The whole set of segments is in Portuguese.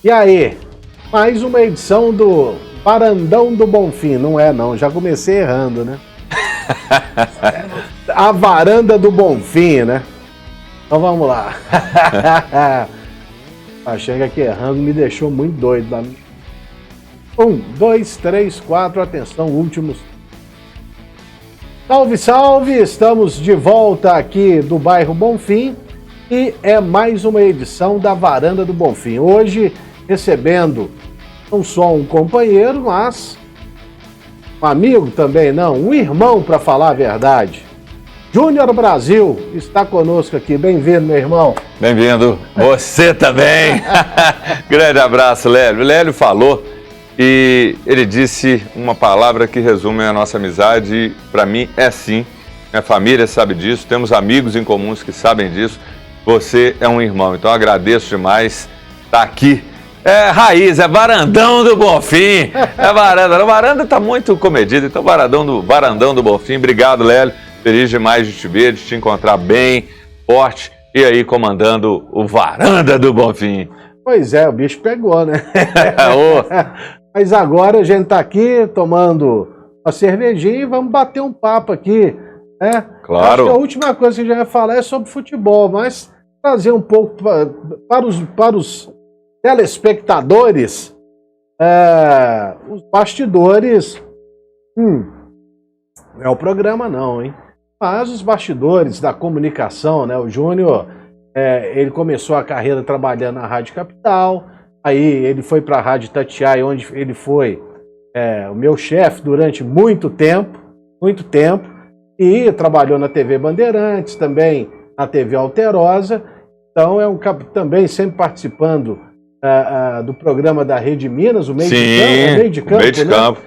E aí, mais uma edição do Varandão do Bonfim. Não é não, já comecei errando, né? A Varanda do Bonfim, né? Então vamos lá. Achei que aqui errando me deixou muito doido lá. 1, 2, 3, 4, atenção, últimos. Salve, salve! Estamos de volta aqui do bairro Bonfim e é mais uma edição da Varanda do Bonfim. Hoje recebendo não só um companheiro, mas um amigo também, não, um irmão, para falar a verdade. Júnior Brasil está conosco aqui. Bem-vindo, meu irmão. Bem-vindo. Você também. Grande abraço, Lélio. O Lélio falou e ele disse uma palavra que resume a nossa amizade. Para mim é sim. Minha família sabe disso. Temos amigos em comuns que sabem disso. Você é um irmão. Então agradeço demais estar aqui. É raiz, é Varandão do Bonfim. É varanda. A varanda está muito comedida. Então Varandão do Bonfim. Obrigado, Lélio. Feliz demais de te ver, de te encontrar bem, forte, e aí comandando o Varanda do Bonfim. Pois é, o bicho pegou, né? Mas agora a gente tá aqui tomando uma cervejinha e vamos bater um papo aqui, né? Claro. Acho que a última coisa que a gente vai falar é sobre futebol, mas trazer um pouco para os telespectadores os bastidores. Não é o programa não, hein? Mas os bastidores da comunicação, né? O Júnior, ele começou a carreira trabalhando na Rádio Capital, aí ele foi para a Rádio Itatiaia, onde ele foi o meu chefe durante muito tempo, e trabalhou na TV Bandeirantes, também na TV Alterosa, então também sempre participando do programa da Rede Minas, o Meio de Campo,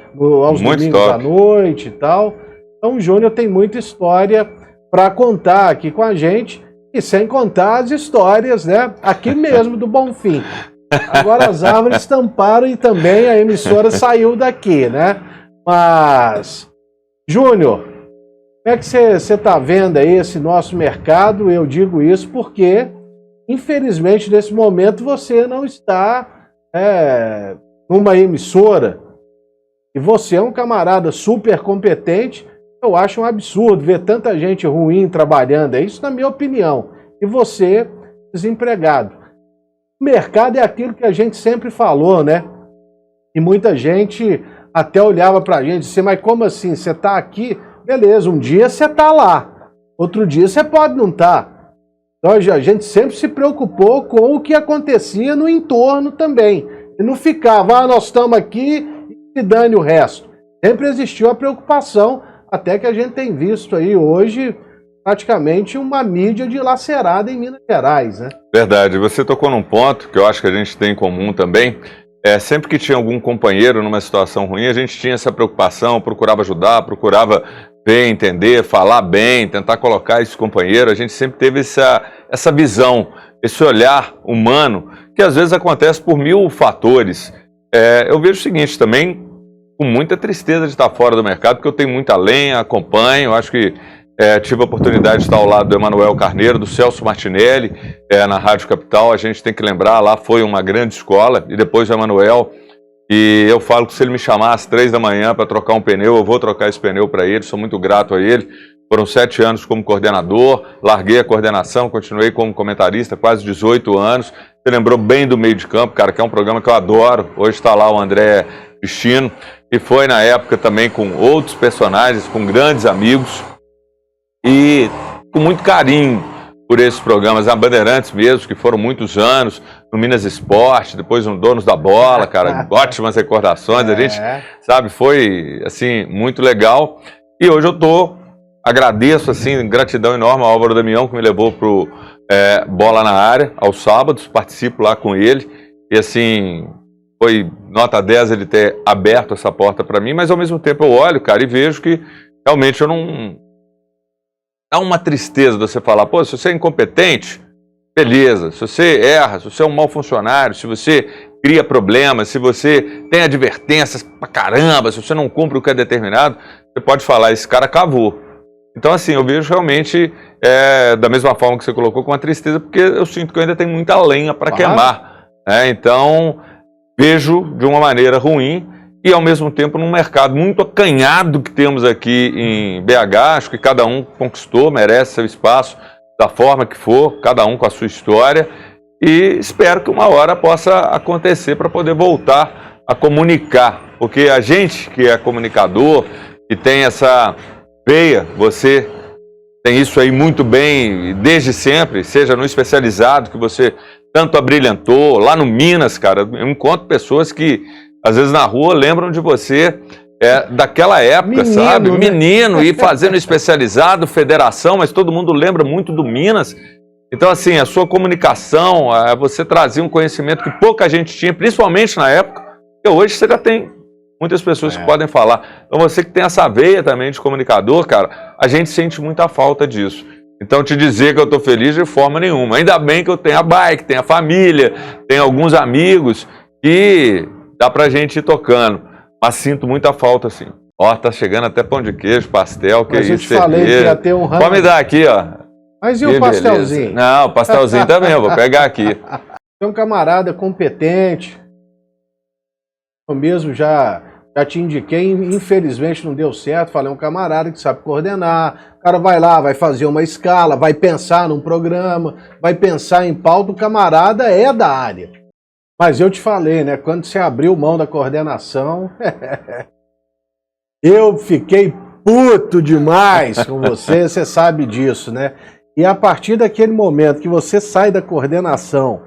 aos domingos à noite e tal. Então o Júnior tem muita história para contar aqui com a gente, e sem contar as histórias, né, aqui mesmo do Bonfim. Agora as árvores tamparam e também a emissora saiu daqui, né? Mas, Júnior, como é que você está vendo aí esse nosso mercado? Eu digo isso porque, infelizmente, nesse momento você não está numa emissora e você é um camarada super competente. Eu acho um absurdo ver tanta gente ruim trabalhando, isso na minha opinião, e você desempregado. O mercado é aquilo que a gente sempre falou, né? E muita gente até olhava pra gente e disse, mas como assim? Você tá aqui? Beleza, um dia você tá lá, outro dia você pode não estar. Então a gente sempre se preocupou com o que acontecia no entorno também. E não ficava, nós estamos aqui e dane o resto. Sempre existiu a preocupação. Até que a gente tem visto aí hoje praticamente uma mídia dilacerada em Minas Gerais, né? Verdade, você tocou num ponto que eu acho que a gente tem em comum também. Sempre que tinha algum companheiro numa situação ruim, a gente tinha essa preocupação, procurava ajudar, procurava ver, entender, falar bem, tentar colocar esse companheiro. A gente sempre teve essa visão, esse olhar humano, que às vezes acontece por 1000 fatores. Eu vejo o seguinte também, com muita tristeza de estar fora do mercado, porque eu tenho muita lenha, acompanho, acho que tive a oportunidade de estar ao lado do Emanuel Carneiro, do Celso Martinelli, na Rádio Capital. A gente tem que lembrar, lá foi uma grande escola, e depois o Emanuel, e eu falo que se ele me chamar às 3 da manhã para trocar um pneu, eu vou trocar esse pneu para ele, sou muito grato a ele. Foram 7 anos como coordenador, larguei a coordenação, continuei como comentarista, quase 18 anos. Você lembrou bem do Meio de Campo, cara, que é um programa que eu adoro. Hoje está lá o André Cristino, e foi na época também com outros personagens, com grandes amigos, e com muito carinho por esses programas, a Bandeirantes mesmo, que foram muitos anos, no Minas Esporte, depois no Donos da Bola, cara, ótimas recordações, a gente, sabe, foi, assim, muito legal. E hoje eu agradeço, assim, gratidão enorme ao Álvaro Damião, que me levou pro Bola na Área, aos sábados, participo lá com ele, e assim, foi nota 10 ele ter aberto essa porta para mim, mas ao mesmo tempo eu olho, cara, e vejo que realmente eu não... Dá uma tristeza você falar, pô, se você é incompetente, beleza, se você erra, se você é um mau funcionário, se você cria problemas, se você tem advertências pra caramba, se você não cumpre o que é determinado, você pode falar, esse cara cavou. Então, assim, eu vejo realmente, da mesma forma que você colocou, com uma tristeza, porque eu sinto que eu ainda tenho muita lenha para queimar. Então, vejo de uma maneira ruim e, ao mesmo tempo, num mercado muito acanhado que temos aqui em BH, acho que cada um conquistou, merece seu espaço da forma que for, cada um com a sua história, e espero que uma hora possa acontecer para poder voltar a comunicar, porque a gente que é comunicador, que tem essa veia, você tem isso aí muito bem desde sempre, seja no especializado que você tanto abrilhantou, lá no Minas, cara, eu encontro pessoas que às vezes na rua lembram de você daquela época, menino, sabe? Né? Menino, e fazendo especializado, federação, mas todo mundo lembra muito do Minas. Então, assim, a sua comunicação, você trazia um conhecimento que pouca gente tinha, principalmente na época, que hoje você já tem muitas pessoas que podem falar. Então, você que tem essa veia também de comunicador, cara, a gente sente muita falta disso. Então, te dizer que eu estou feliz de forma nenhuma. Ainda bem que eu tenho a bike, tenho a família, tenho alguns amigos que dá pra gente ir tocando. Mas sinto muita falta, assim. Ó, tá chegando até pão de queijo, pastel, que mas isso, eu te falei que ia ter um rango. Pode me dar aqui, ó. Mas e o pastelzinho? Beleza. Não, o pastelzinho também, eu vou pegar aqui. Tem um camarada competente. Eu mesmo já te indiquei, infelizmente não deu certo. Falei, um camarada que sabe coordenar. O cara vai lá, vai fazer uma escala, vai pensar num programa, vai pensar em pauta. O camarada é da área. Mas eu te falei, né? Quando você abriu mão da coordenação, eu fiquei puto demais com você, você sabe disso, né? E a partir daquele momento que você sai da coordenação,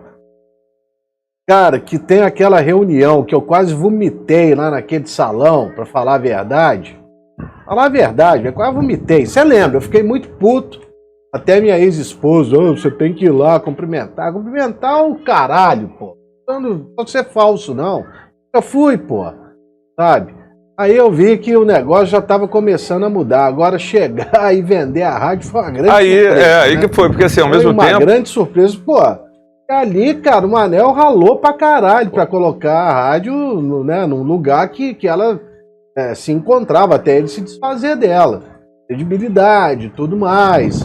cara, que tem aquela reunião que eu quase vomitei lá naquele salão, pra falar a verdade. Falar a verdade, eu quase vomitei. Você lembra? Eu fiquei muito puto. Até minha ex-esposa, você tem que ir lá cumprimentar. Cumprimentar o caralho, pô. Não pode ser falso, não. Eu fui, pô. Sabe? Aí eu vi que o negócio já estava começando a mudar. Agora chegar e vender a rádio foi uma grande surpresa. Aí né? que foi, porque assim, ao mesmo tempo... Uma grande surpresa. Pô, ali, cara, o Manel ralou pra caralho pra colocar a rádio num lugar que ela se encontrava, até ele se desfazer dela. Credibilidade, tudo mais,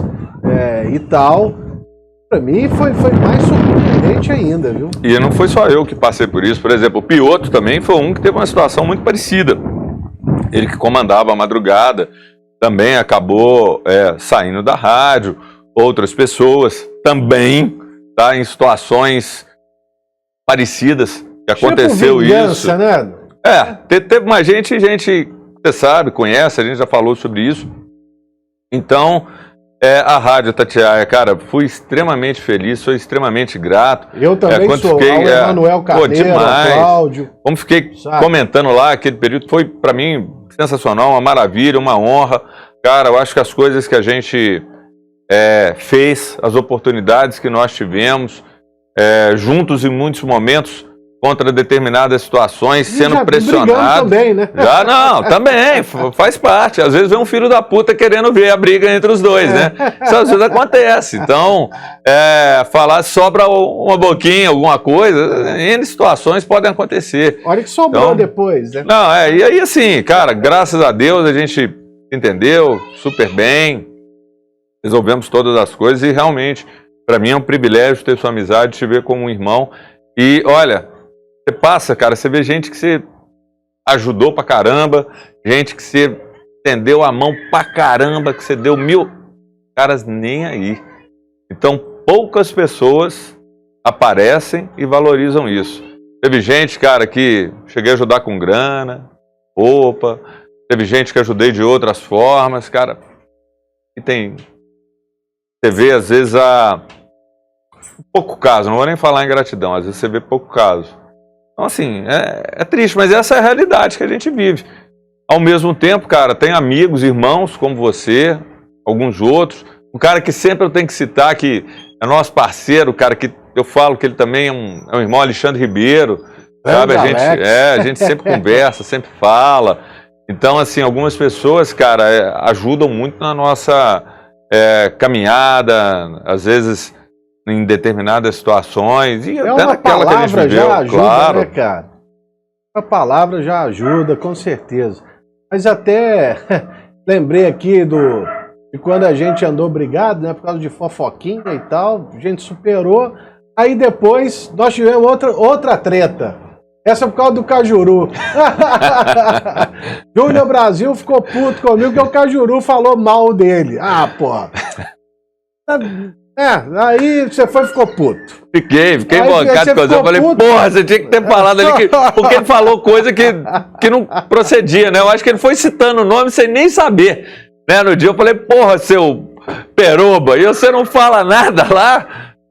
e tal. Pra mim foi mais surpreendente ainda, viu? E não foi só eu que passei por isso. Por exemplo, o Pioto também foi um que teve uma situação muito parecida. Ele que comandava a madrugada também acabou saindo da rádio. Outras pessoas também tá em situações parecidas que aconteceu vingança, isso. Né? Teve mais gente, você sabe, conhece, a gente já falou sobre isso. Então, a Rádio Itatiaia, cara, fui extremamente feliz, sou extremamente grato. Eu também sou, ao Emanuel Carneiro, ao Cláudio. Como fiquei comentando lá, aquele período foi, para mim, sensacional, uma maravilha, uma honra. Cara, eu acho que as coisas que a gente fez, as oportunidades que nós tivemos, juntos em muitos momentos, contra determinadas situações, sendo pressionado. Também, né? Também, faz parte. Às vezes vem um filho da puta querendo ver a briga entre os dois, né? Isso às vezes acontece. Então, falar sobra uma boquinha, alguma coisa, N situações podem acontecer. Olha que sobrou depois, né? E aí assim, cara, graças a Deus a gente entendeu super bem, resolvemos todas as coisas e realmente, para mim é um privilégio ter sua amizade, te ver como um irmão. E olha, você passa, cara, você vê gente que você ajudou pra caramba, gente que você estendeu a mão pra caramba, que você deu 1000 caras nem aí. Então, poucas pessoas aparecem e valorizam isso. Teve gente, cara, que cheguei a ajudar com grana, roupa, teve gente que ajudei de outras formas, cara. E você vê, às vezes, pouco caso, não vou nem falar em gratidão, às vezes você vê pouco caso. Então, assim, é triste, mas essa é a realidade que a gente vive. Ao mesmo tempo, cara, tem amigos, irmãos como você, alguns outros. Um cara que sempre eu tenho que citar, que é nosso parceiro, cara, que eu falo que ele também é um irmão, Alexandre Ribeiro, sabe? A gente sempre conversa, sempre fala. Então, assim, algumas pessoas, cara, ajudam muito na nossa caminhada, às vezes em determinadas situações, e até naquela que a gente viveu, já ajuda, claro. Né, cara? A palavra já ajuda, com certeza. Mas até lembrei aqui de quando a gente andou brigado, né, por causa de fofoquinha e tal, a gente superou, Aí depois nós tivemos outra treta. Essa por causa do Cajuru. Júnior Brasil ficou puto comigo porque o Cajuru falou mal dele. Ah, pô. Aí você ficou puto. Fiquei bancado com você. Eu falei, porra, você tinha que ter falado ali, porque ele falou coisa que não procedia, né? Eu acho que ele foi citando o nome sem nem saber. Né? No dia eu falei, porra, seu peroba, e você não fala nada lá?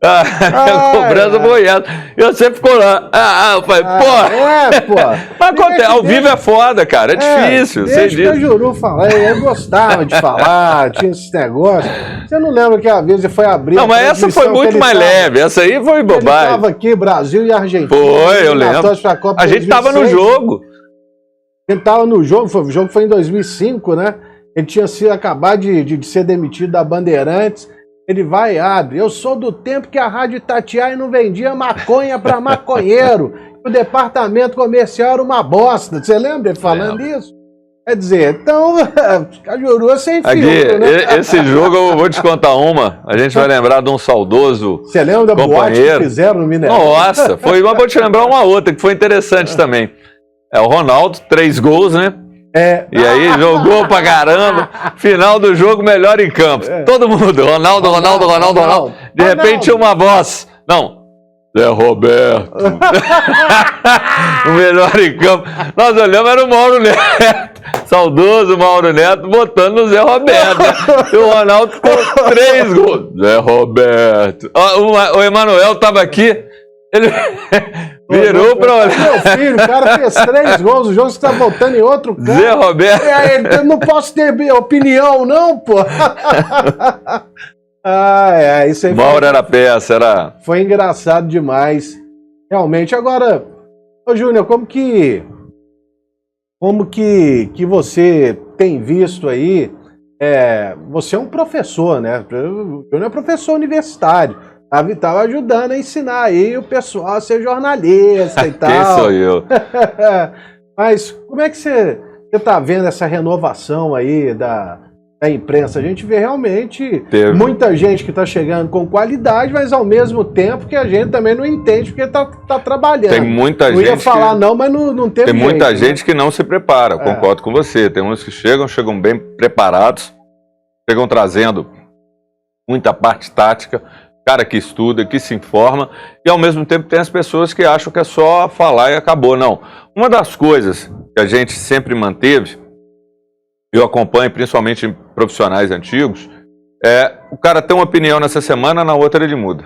A cobrança foi essa. E você ficou lá. Eu falei, porra. Mas acontece, ao vivo é foda, cara. É difícil. Deixa que o Juru falar. Eu gostava de falar, tinha esses negócios. Você não lembra que a vez você foi abrir. Não, mas essa foi muito mais leve. Essa aí foi bobagem. Ele estava aqui, Brasil e Argentina. Foi, eu lembro. A gente estava no jogo. Ele estava no jogo, o jogo foi em 2005, né? Ele tinha acabado de ser demitido da Bandeirantes. Ele vai e abre. Eu sou do tempo que a Rádio Itatiaia não vendia maconha para maconheiro. O departamento comercial era uma bosta. Você lembra ele falando isso? Quer dizer, então, Cajuru é sem filtro, né? Esse jogo eu vou te contar uma. A gente vai lembrar de um saudoso companheiro. Você lembra da boate que fizeram no Mineirão? Nossa, mas vou te lembrar uma outra que foi interessante também. O Ronaldo, 3 gols, né? E aí jogou pra caramba. Final do jogo, melhor em campo. Todo mundo, Ronaldo. De repente uma voz. Não, Zé Roberto. O melhor em campo. Nós olhamos, era o Mauro Neto. Saudoso Mauro Neto botando no Zé Roberto. E o Ronaldo com 3 gols. Zé Roberto. O Emanuel tava aqui. Ele virou pra olhar. Meu filho, o cara fez 3 gols, o jogo está voltando em outro campo. Zé Roberto. Eu não posso ter opinião, não, pô. Isso aí Mauro era peça, era. Foi engraçado demais. Realmente. Agora, ô Júnior, como que você tem visto aí? Você é um professor, né? O Júnior é professor universitário. Estava ajudando a ensinar aí o pessoal a ser jornalista e tal. Quem sou eu? Mas como é que você está vendo essa renovação aí da imprensa? A gente vê realmente muita gente que está chegando com qualidade, mas ao mesmo tempo que a gente também não entende porque está trabalhando. Tem muita gente. Não ia falar não, mas não teve Tem muita gente que não se prepara, concordo com você. Tem uns que chegam bem preparados, chegam trazendo muita parte tática. Cara que estuda, que se informa, e ao mesmo tempo tem as pessoas que acham que é só falar e acabou. Não. Uma das coisas que a gente sempre manteve, eu acompanho principalmente em profissionais antigos, o cara tem uma opinião nessa semana, na outra ele muda.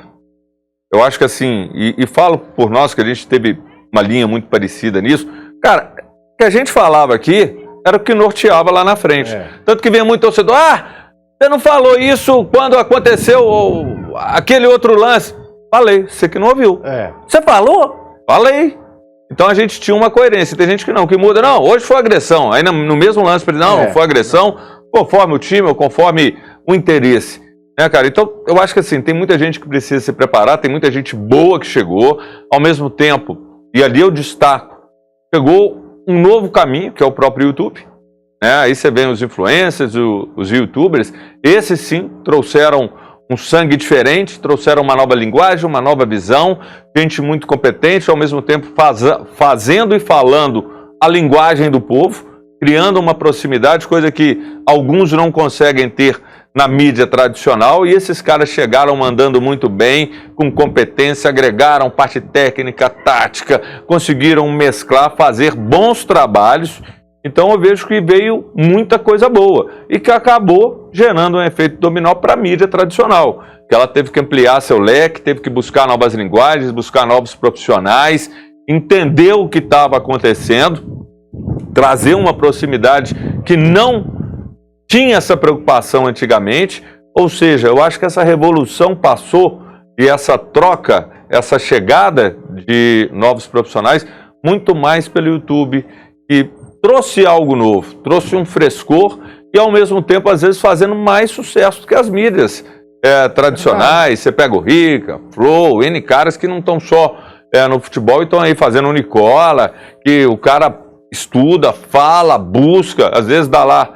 Eu acho que assim, e falo por nós que a gente teve uma linha muito parecida nisso, cara, o que a gente falava aqui era o que norteava lá na frente. Tanto que vinha muito torcedor, você não falou isso quando aconteceu aquele outro lance? Falei, você que não ouviu. Você falou? Falei. Então a gente tinha uma coerência. Tem gente que não, que muda. Não, hoje foi agressão. Aí no mesmo lance, não foi agressão, conforme o time ou conforme o interesse. Né, cara? Então eu acho que assim, tem muita gente que precisa se preparar, tem muita gente boa que chegou, ao mesmo tempo, e ali eu destaco, chegou um novo caminho, que é o próprio YouTube. Aí você vê os influencers, os youtubers, esses sim trouxeram um sangue diferente, trouxeram uma nova linguagem, uma nova visão, gente muito competente, ao mesmo tempo fazendo e falando a linguagem do povo, criando uma proximidade, coisa que alguns não conseguem ter na mídia tradicional, e esses caras chegaram mandando muito bem, com competência, agregaram parte técnica, tática, conseguiram mesclar, fazer bons trabalhos. Então eu vejo que veio muita coisa boa e que acabou gerando um efeito dominó para a mídia tradicional, que ela teve que ampliar seu leque, teve que buscar novas linguagens, buscar novos profissionais, entender o que estava acontecendo, trazer uma proximidade que não tinha essa preocupação antigamente. Ou seja, eu acho que essa revolução passou e essa troca, essa chegada de novos profissionais, muito mais pelo YouTube, que trouxe algo novo, trouxe um frescor e ao mesmo tempo às vezes fazendo mais sucesso do que as mídias tradicionais. Você pega o Rica, Flow, N caras que não estão só no futebol e estão aí fazendo o Nicola, que o cara estuda, fala, busca, às vezes dá lá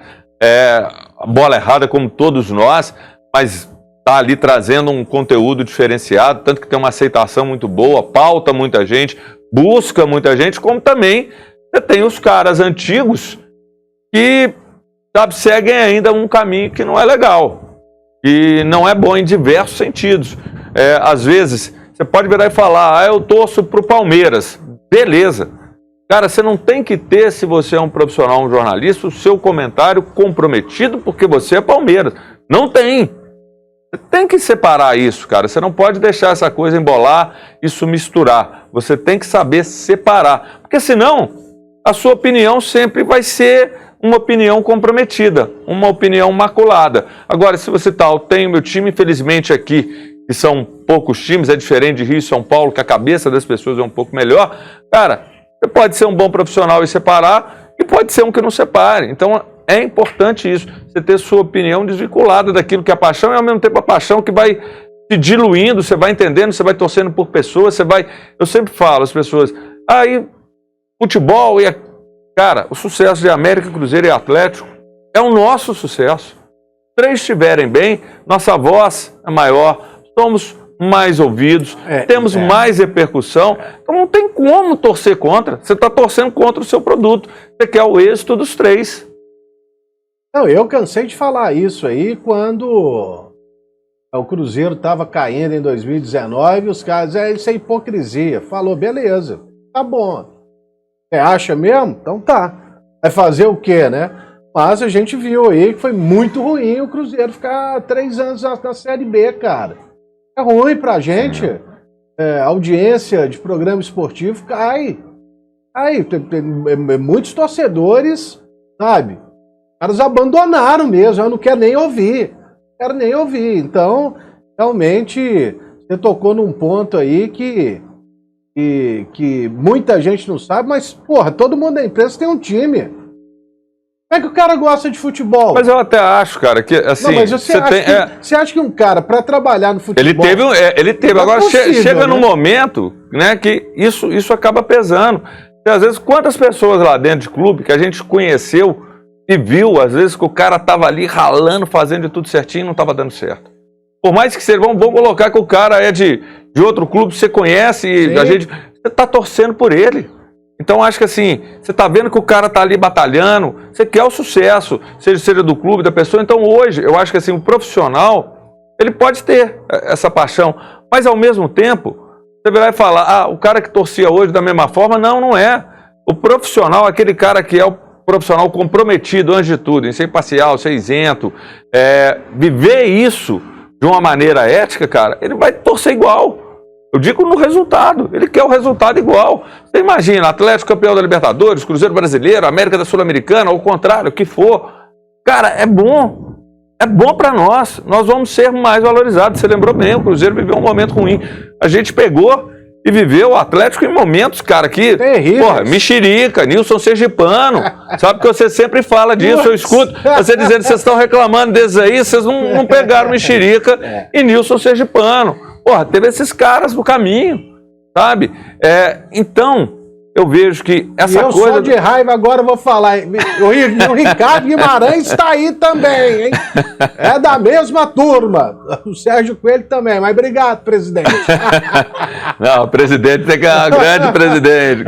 a bola errada como todos nós, mas está ali trazendo um conteúdo diferenciado, tanto que tem uma aceitação muito boa, pauta muita gente, busca muita gente, como também você tem os caras antigos que, sabe, seguem ainda um caminho que não é legal, que não é bom em diversos sentidos. Às vezes, você pode virar e falar, eu torço pro Palmeiras. Beleza. Cara, você não tem que ter, se você é um profissional, um jornalista, o seu comentário comprometido porque você é Palmeiras. Não tem. Você tem que separar isso, cara. Você não pode deixar essa coisa embolar, isso misturar. Você tem que saber separar. Porque senão, a sua opinião sempre vai ser uma opinião comprometida, uma opinião maculada. Agora, se você eu tenho meu time, infelizmente aqui, que são poucos times, é diferente de Rio e São Paulo, que a cabeça das pessoas é um pouco melhor. Cara, você pode ser um bom profissional e separar, e pode ser um que não separe. Então, é importante isso, você ter sua opinião desvinculada daquilo que é paixão, e ao mesmo tempo a paixão que vai se diluindo, você vai entendendo, você vai torcendo por pessoas, você vai... Eu sempre falo às pessoas, aí, futebol e... Cara, o sucesso de América, Cruzeiro e Atlético é o nosso sucesso. Se os três estiverem bem, nossa voz é maior, somos mais ouvidos, temos mais repercussão. Então não tem como torcer contra. Você está torcendo contra o seu produto. Você quer o êxito dos três. Não, eu cansei de falar isso aí quando o Cruzeiro estava caindo em 2019, os caras, isso é hipocrisia. Falou, beleza, tá bom. Você acha mesmo? Então tá. Vai fazer o quê, né? Mas a gente viu aí que foi muito ruim o Cruzeiro ficar 3 anos na Série B, cara. É ruim pra gente. A audiência de programa esportivo cai. Aí, muitos torcedores, sabe? Os caras abandonaram mesmo. Eu não quero nem ouvir. Quero nem ouvir. Então, realmente, você tocou num ponto aí que muita gente não sabe, mas, porra, todo mundo da imprensa tem um time. Como é que o cara gosta de futebol? Mas eu até acho, cara, que assim... Não, mas você acha que um cara, para trabalhar no futebol... Ele teve. Agora, possível, chega num momento, né, que isso acaba pesando. E, às vezes, quantas pessoas lá dentro de clube que a gente conheceu e viu, às vezes, que o cara tava ali ralando, fazendo de tudo certinho e não tava dando certo. Por mais que seja, vamos colocar que o cara é de outro clube, você conhece, e você tá torcendo por ele. Então, acho que assim, você tá vendo que o cara tá ali batalhando, você quer o sucesso, seja do clube, da pessoa. Então, hoje, eu acho que assim, o profissional, ele pode ter essa paixão, mas ao mesmo tempo, você vai falar, o cara que torcia hoje da mesma forma, não é. O profissional, aquele cara que é o profissional comprometido, antes de tudo, em ser imparcial, ser isento, viver isso de uma maneira ética, cara, ele vai torcer igual. Eu digo no resultado, ele quer o resultado igual. Você imagina, Atlético campeão da Libertadores, Cruzeiro brasileiro, América da Sul-Americana, ou o contrário, o que for. Cara, é bom para nós vamos ser mais valorizados. Você lembrou bem, o Cruzeiro viveu um momento ruim. A gente pegou e viveu o Atlético em momentos, cara, que... Terrível. Porra, mexerica, Nilson Sergipano. Sabe que você sempre fala disso, eu escuto você dizendo que vocês estão reclamando desses aí, vocês não pegaram mexerica e Nilson Sergipano. Porra, teve esses caras no caminho, sabe? Então, eu vejo que essa coisa... Eu só de raiva agora vou falar. O Ricardo Guimarães está aí também, hein? É da mesma turma. O Sérgio Coelho também, mas obrigado, presidente. Não, o presidente é grande presidente.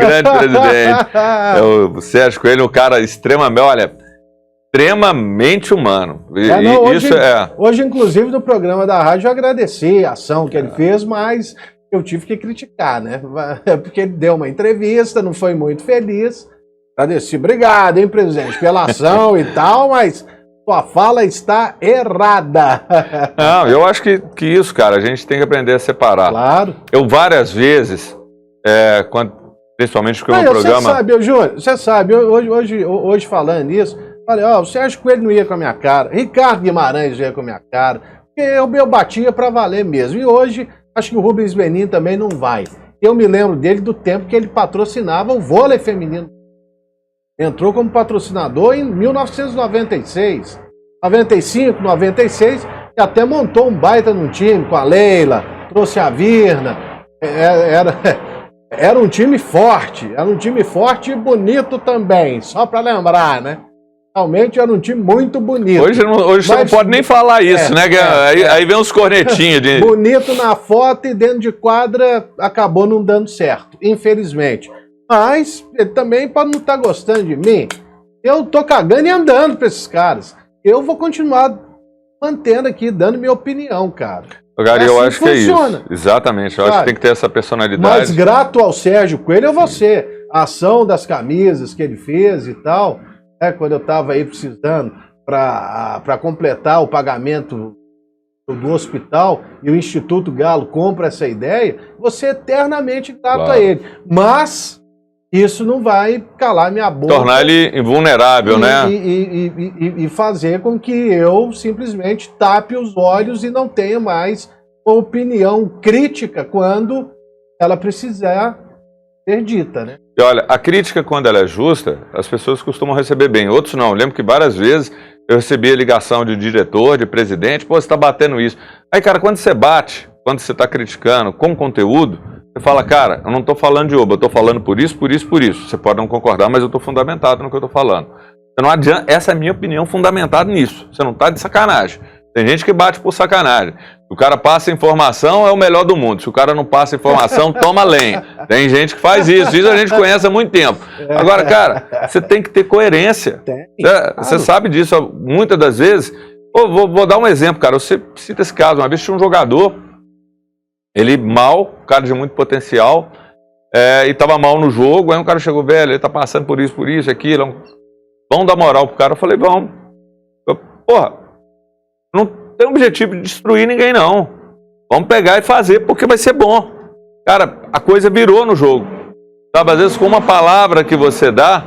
O Sérgio Coelho é um cara extremamente humano. Hoje, inclusive, no programa da rádio, eu agradeci a ação que ele fez, mas eu tive que criticar, né? Porque ele deu uma entrevista, não foi muito feliz. Agradeci, obrigado, hein, presidente, pela ação e tal, mas sua fala está errada. Não, eu acho que isso, cara, a gente tem que aprender a separar. Claro. Eu várias vezes, principalmente porque o meu programa... Você sabe, hoje falando nisso, falei, o Sérgio Coelho não ia com a minha cara, Ricardo Guimarães ia com a minha cara, porque eu batia pra valer mesmo. E hoje, acho que o Rubens Menin também não vai. Eu me lembro dele do tempo que ele patrocinava o vôlei feminino. Entrou como patrocinador em 1996, 95, 96, e até montou um baita num time com a Leila, trouxe a Virna. Era um time forte e bonito também, só para lembrar, né? Realmente era um time muito bonito. Hoje você não pode nem falar isso, né? Aí vem uns cornetinhos. Bonito na foto e dentro de quadra acabou não dando certo, infelizmente. Mas ele também pode não estar gostando de mim. Eu tô cagando e andando pra esses caras. Eu vou continuar mantendo aqui, dando minha opinião, cara. Gary, eu acho que é isso. Exatamente, eu acho que tem que ter essa personalidade. Mas grato ao Sérgio Coelho é você. A ação das camisas que ele fez e tal, quando eu estava aí precisando para completar o pagamento do hospital e o Instituto Galo compra essa ideia, você é eternamente grato a ele. Mas isso não vai calar minha boca. Tornar ele invulnerável, né? E fazer com que eu simplesmente tape os olhos e não tenha mais uma opinião crítica quando ela precisar ser dita, né? E olha, a crítica, quando ela é justa, as pessoas costumam receber bem. Outros não. Eu lembro que várias vezes eu recebia ligação de diretor, de presidente, pô, você está batendo isso. Aí, cara, quando você bate, quando você está criticando com conteúdo, você fala, cara, eu não estou falando de oba, eu estou falando por isso, por isso, por isso. Você pode não concordar, mas eu estou fundamentado no que eu estou falando. Não adianta, essa é a minha opinião fundamentada nisso. Você não está de sacanagem. Tem gente que bate por sacanagem. Se o cara passa informação, é o melhor do mundo. Se o cara não passa informação, toma lenha. Tem gente que faz isso. Isso a gente conhece há muito tempo. Agora, cara, você tem que ter coerência. Você sabe disso muitas das vezes. Vou dar um exemplo, cara. Você cita esse caso. Uma vez tinha um jogador, ele mal, cara de muito potencial, e estava mal no jogo. Aí um cara chegou, velho, ele tá passando por isso, aquilo. Vamos dar moral pro cara. Eu falei, vamos. Porra, não tem objetivo de destruir ninguém, não. Vamos pegar e fazer, porque vai ser bom. Cara, a coisa virou no jogo. Sabe, às vezes com uma palavra que você dá,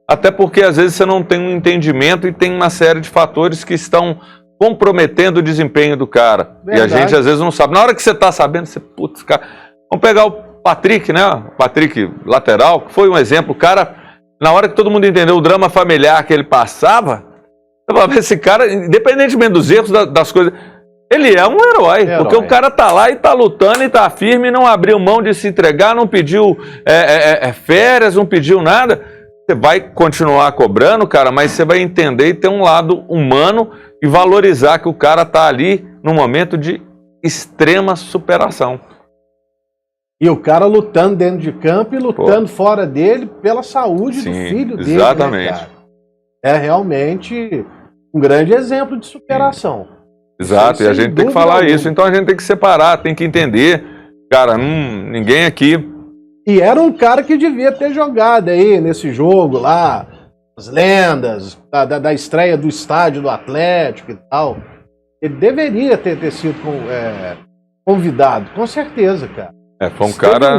até porque às vezes você não tem um entendimento e tem uma série de fatores que estão comprometendo o desempenho do cara. Verdade. E a gente às vezes não sabe. Na hora que você tá sabendo, você, putz, cara... Vamos pegar o Patrick, né? O Patrick lateral, que foi um exemplo. O cara, na hora que todo mundo entendeu o drama familiar que ele passava, esse cara, independentemente dos erros, das coisas, ele é um herói, porque o cara tá lá e tá lutando e tá firme, não abriu mão de se entregar, não pediu férias, não pediu nada. Você vai continuar cobrando, cara, mas você vai entender e ter um lado humano e valorizar que o cara tá ali num momento de extrema superação. E o cara lutando dentro de campo e lutando fora dele pela saúde do filho dele. Exatamente. Né, cara? É realmente um grande exemplo de superação. Exato, e a gente tem que falar isso. Então a gente tem que separar, tem que entender. Cara, ninguém aqui... E era um cara que devia ter jogado aí nesse jogo lá, as lendas, da estreia do estádio do Atlético e tal. Ele deveria ter sido convidado, com certeza, cara. Foi um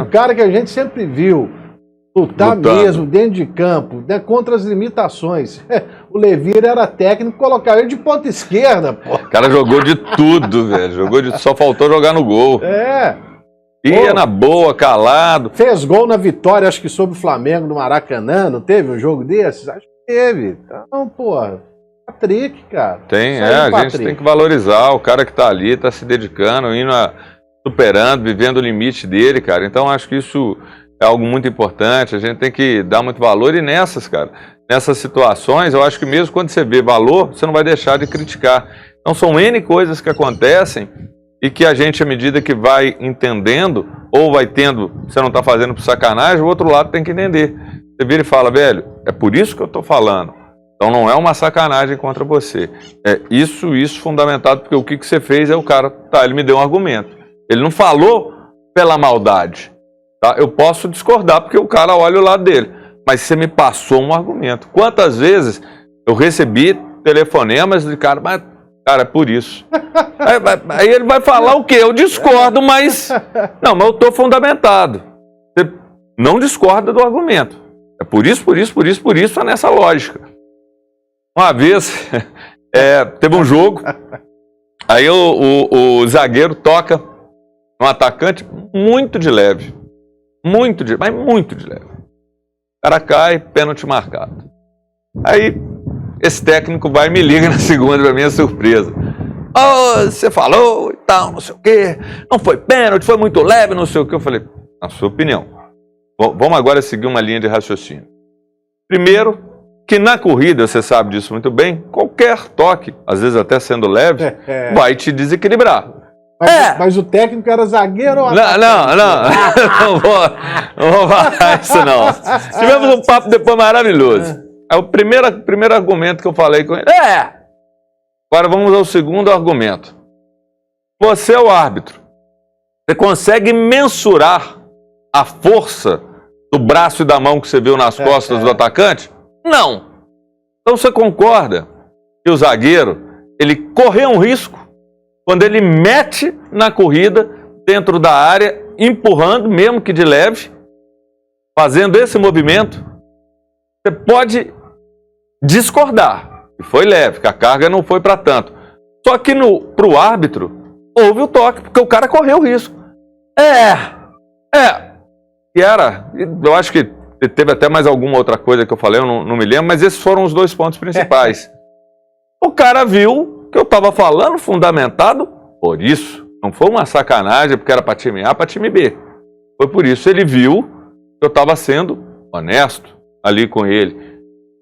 cara que a gente sempre viu lutar mesmo, dentro de campo, né, contra as limitações. O Levir era técnico, colocava ele de ponta esquerda, pô. O cara jogou de tudo, velho. Só faltou jogar no gol. Ia na boa, calado. Fez gol na vitória, acho que sobre o Flamengo no Maracanã, não teve um jogo desses? Acho que teve. Então, porra, Patrick, cara. A gente tem que valorizar o cara que tá ali, tá se dedicando, superando, vivendo o limite dele, cara. Então, acho que isso é algo muito importante, a gente tem que dar muito valor. E nessas situações, eu acho que mesmo quando você vê valor, você não vai deixar de criticar. Então, são N coisas que acontecem e que a gente, à medida que vai entendendo, ou vai tendo, você não está fazendo por sacanagem, o outro lado tem que entender. Você vira e fala, velho, é por isso que eu estou falando. Então não é uma sacanagem contra você. É isso fundamentado, porque o que você fez é o cara, ele me deu um argumento. Ele não falou pela maldade. Tá? Eu posso discordar, porque o cara olha o lado dele. Mas você me passou um argumento. Quantas vezes eu recebi telefonemas de cara, mas, cara, é por isso. Aí ele vai falar o quê? Eu discordo, mas... Não, mas eu estou fundamentado. Você não discorda do argumento. É por isso, é nessa lógica. Uma vez, teve um jogo, aí o zagueiro toca um atacante muito de leve. Mas muito de leve. O cara cai, pênalti marcado. Aí, esse técnico vai e me liga na segunda, pra minha surpresa. Você falou e tal, não sei o quê. Não foi pênalti, foi muito leve, não sei o quê. Eu falei, na sua opinião. Vamos agora seguir uma linha de raciocínio. Primeiro, que na corrida, você sabe disso muito bem, qualquer toque, às vezes até sendo leve, vai te desequilibrar. Mas o técnico era zagueiro ou não vou falar isso não. Tivemos um papo depois maravilhoso. É o primeiro argumento que eu falei com ele. Agora vamos ao segundo argumento. Você é o árbitro. Você consegue mensurar a força do braço e da mão que você viu nas costas do atacante? Não. Então você concorda que o zagueiro, ele correu um risco quando ele mete na corrida dentro da área, empurrando, mesmo que de leve, fazendo esse movimento? Você pode discordar, que foi leve, que a carga não foi para tanto. Só que para o árbitro, houve o toque, porque o cara correu o risco. E eu acho que teve até mais alguma outra coisa que eu falei, eu não me lembro, mas esses foram os 2 pontos principais. O cara viu que eu estava falando fundamentado por isso. Não foi uma sacanagem porque era para time A, para time B. Foi por isso. Ele viu que eu estava sendo honesto ali com ele.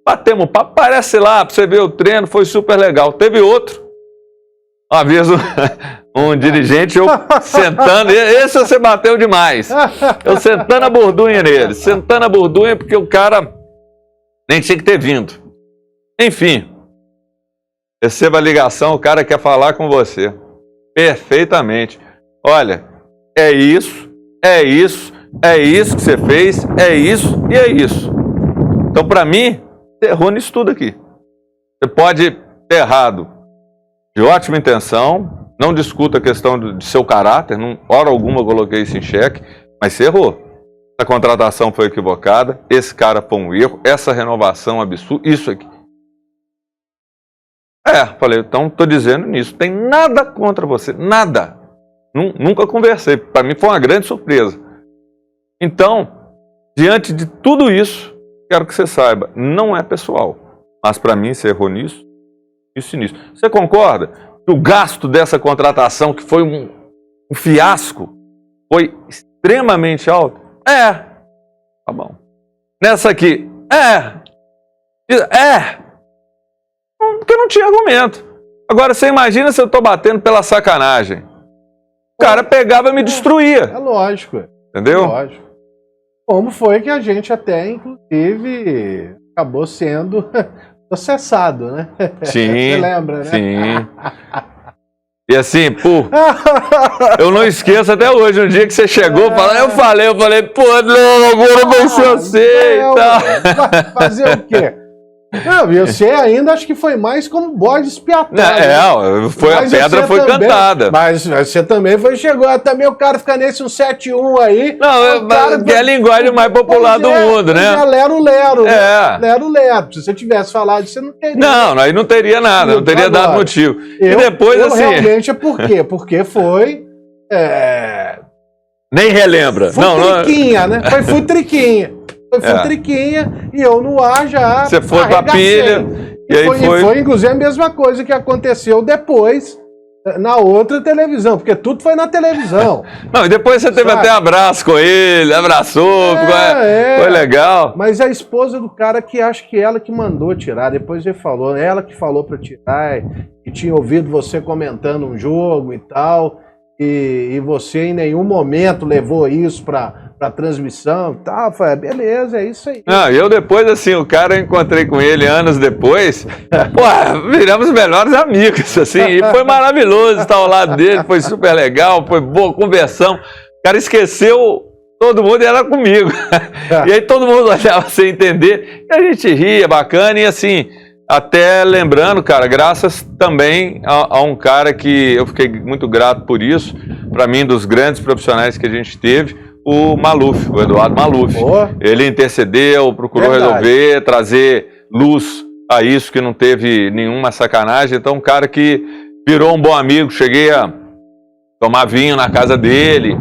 Batemos papo, aparece lá, para você ver o treino, foi super legal. Teve outro. Uma vez um dirigente, eu sentando, esse você bateu demais. Eu sentando a bordunha nele, sentando a bordunha porque o cara nem tinha que ter vindo. Enfim, receba a ligação, o cara quer falar com você. Perfeitamente. Olha, é isso que você fez, é isso e é isso. Então, para mim, você errou nisso tudo aqui. Você pode ter errado de ótima intenção, não discuta a questão de seu caráter, hora alguma eu coloquei isso em xeque, mas você errou. A contratação foi equivocada, esse cara foi um erro, essa renovação absurda, isso aqui. Falei, então estou dizendo nisso, tem nada contra você, nada. Nunca conversei, para mim foi uma grande surpresa. Então, diante de tudo isso, quero que você saiba, não é pessoal, mas para mim você errou nisso, isso e nisso. Você concorda que o gasto dessa contratação, que foi um fiasco, foi extremamente alto? Tá bom. Nessa aqui, porque não tinha argumento. Agora, você imagina se eu estou batendo pela sacanagem. O cara pegava e me destruía. É lógico. Entendeu? É lógico. Como foi que a gente até, inclusive, acabou sendo processado, né? Sim. Você lembra, né? Sim. E assim, eu não esqueço até hoje, um dia que você chegou, eu falei, não, agora vai ser você e tal. Vai fazer o quê? Não, e você ainda acho que foi mais como bode expiatório. A pedra foi também, cantada. Mas você também chegou também o cara ficar nesse 171 aí. Não, que é a linguagem mais popular do mundo, né? É lero-lero. Lero-lero. Se você tivesse falado, você não teria. Não, aí não teria nada, não teria dado motivo. E depois, assim. Realmente é por quê? Porque foi. Nem relembra. Futriquinha, né? Foi futriquinha. Foi futriquinha e eu no ar já. Você foi pra pilha. E foi, inclusive, a mesma coisa que aconteceu depois na outra televisão, porque tudo foi na televisão. Não, e depois você teve até abraço com ele, abraçou, foi legal. Mas a esposa do cara que acho que ela que mandou tirar, depois ele falou, ela que falou pra tirar, e tinha ouvido você comentando um jogo e tal, e você em nenhum momento levou isso pra transmissão e tal. Falei, beleza, é isso aí. Não, eu depois, assim, o cara, eu encontrei com ele anos depois, viramos melhores amigos, assim, e foi maravilhoso estar ao lado dele, foi super legal, foi boa conversão. O cara esqueceu todo mundo e era comigo. E aí todo mundo olhava sem entender, e a gente ria, bacana, e assim, até lembrando, cara, graças também a um cara que eu fiquei muito grato por isso, para mim, dos grandes profissionais que a gente teve, o Maluf, o Eduardo Maluf. Ele intercedeu, procurou resolver, trazer luz a isso, que não teve nenhuma sacanagem. Então, um cara que virou um bom amigo. Cheguei a tomar vinho na casa dele,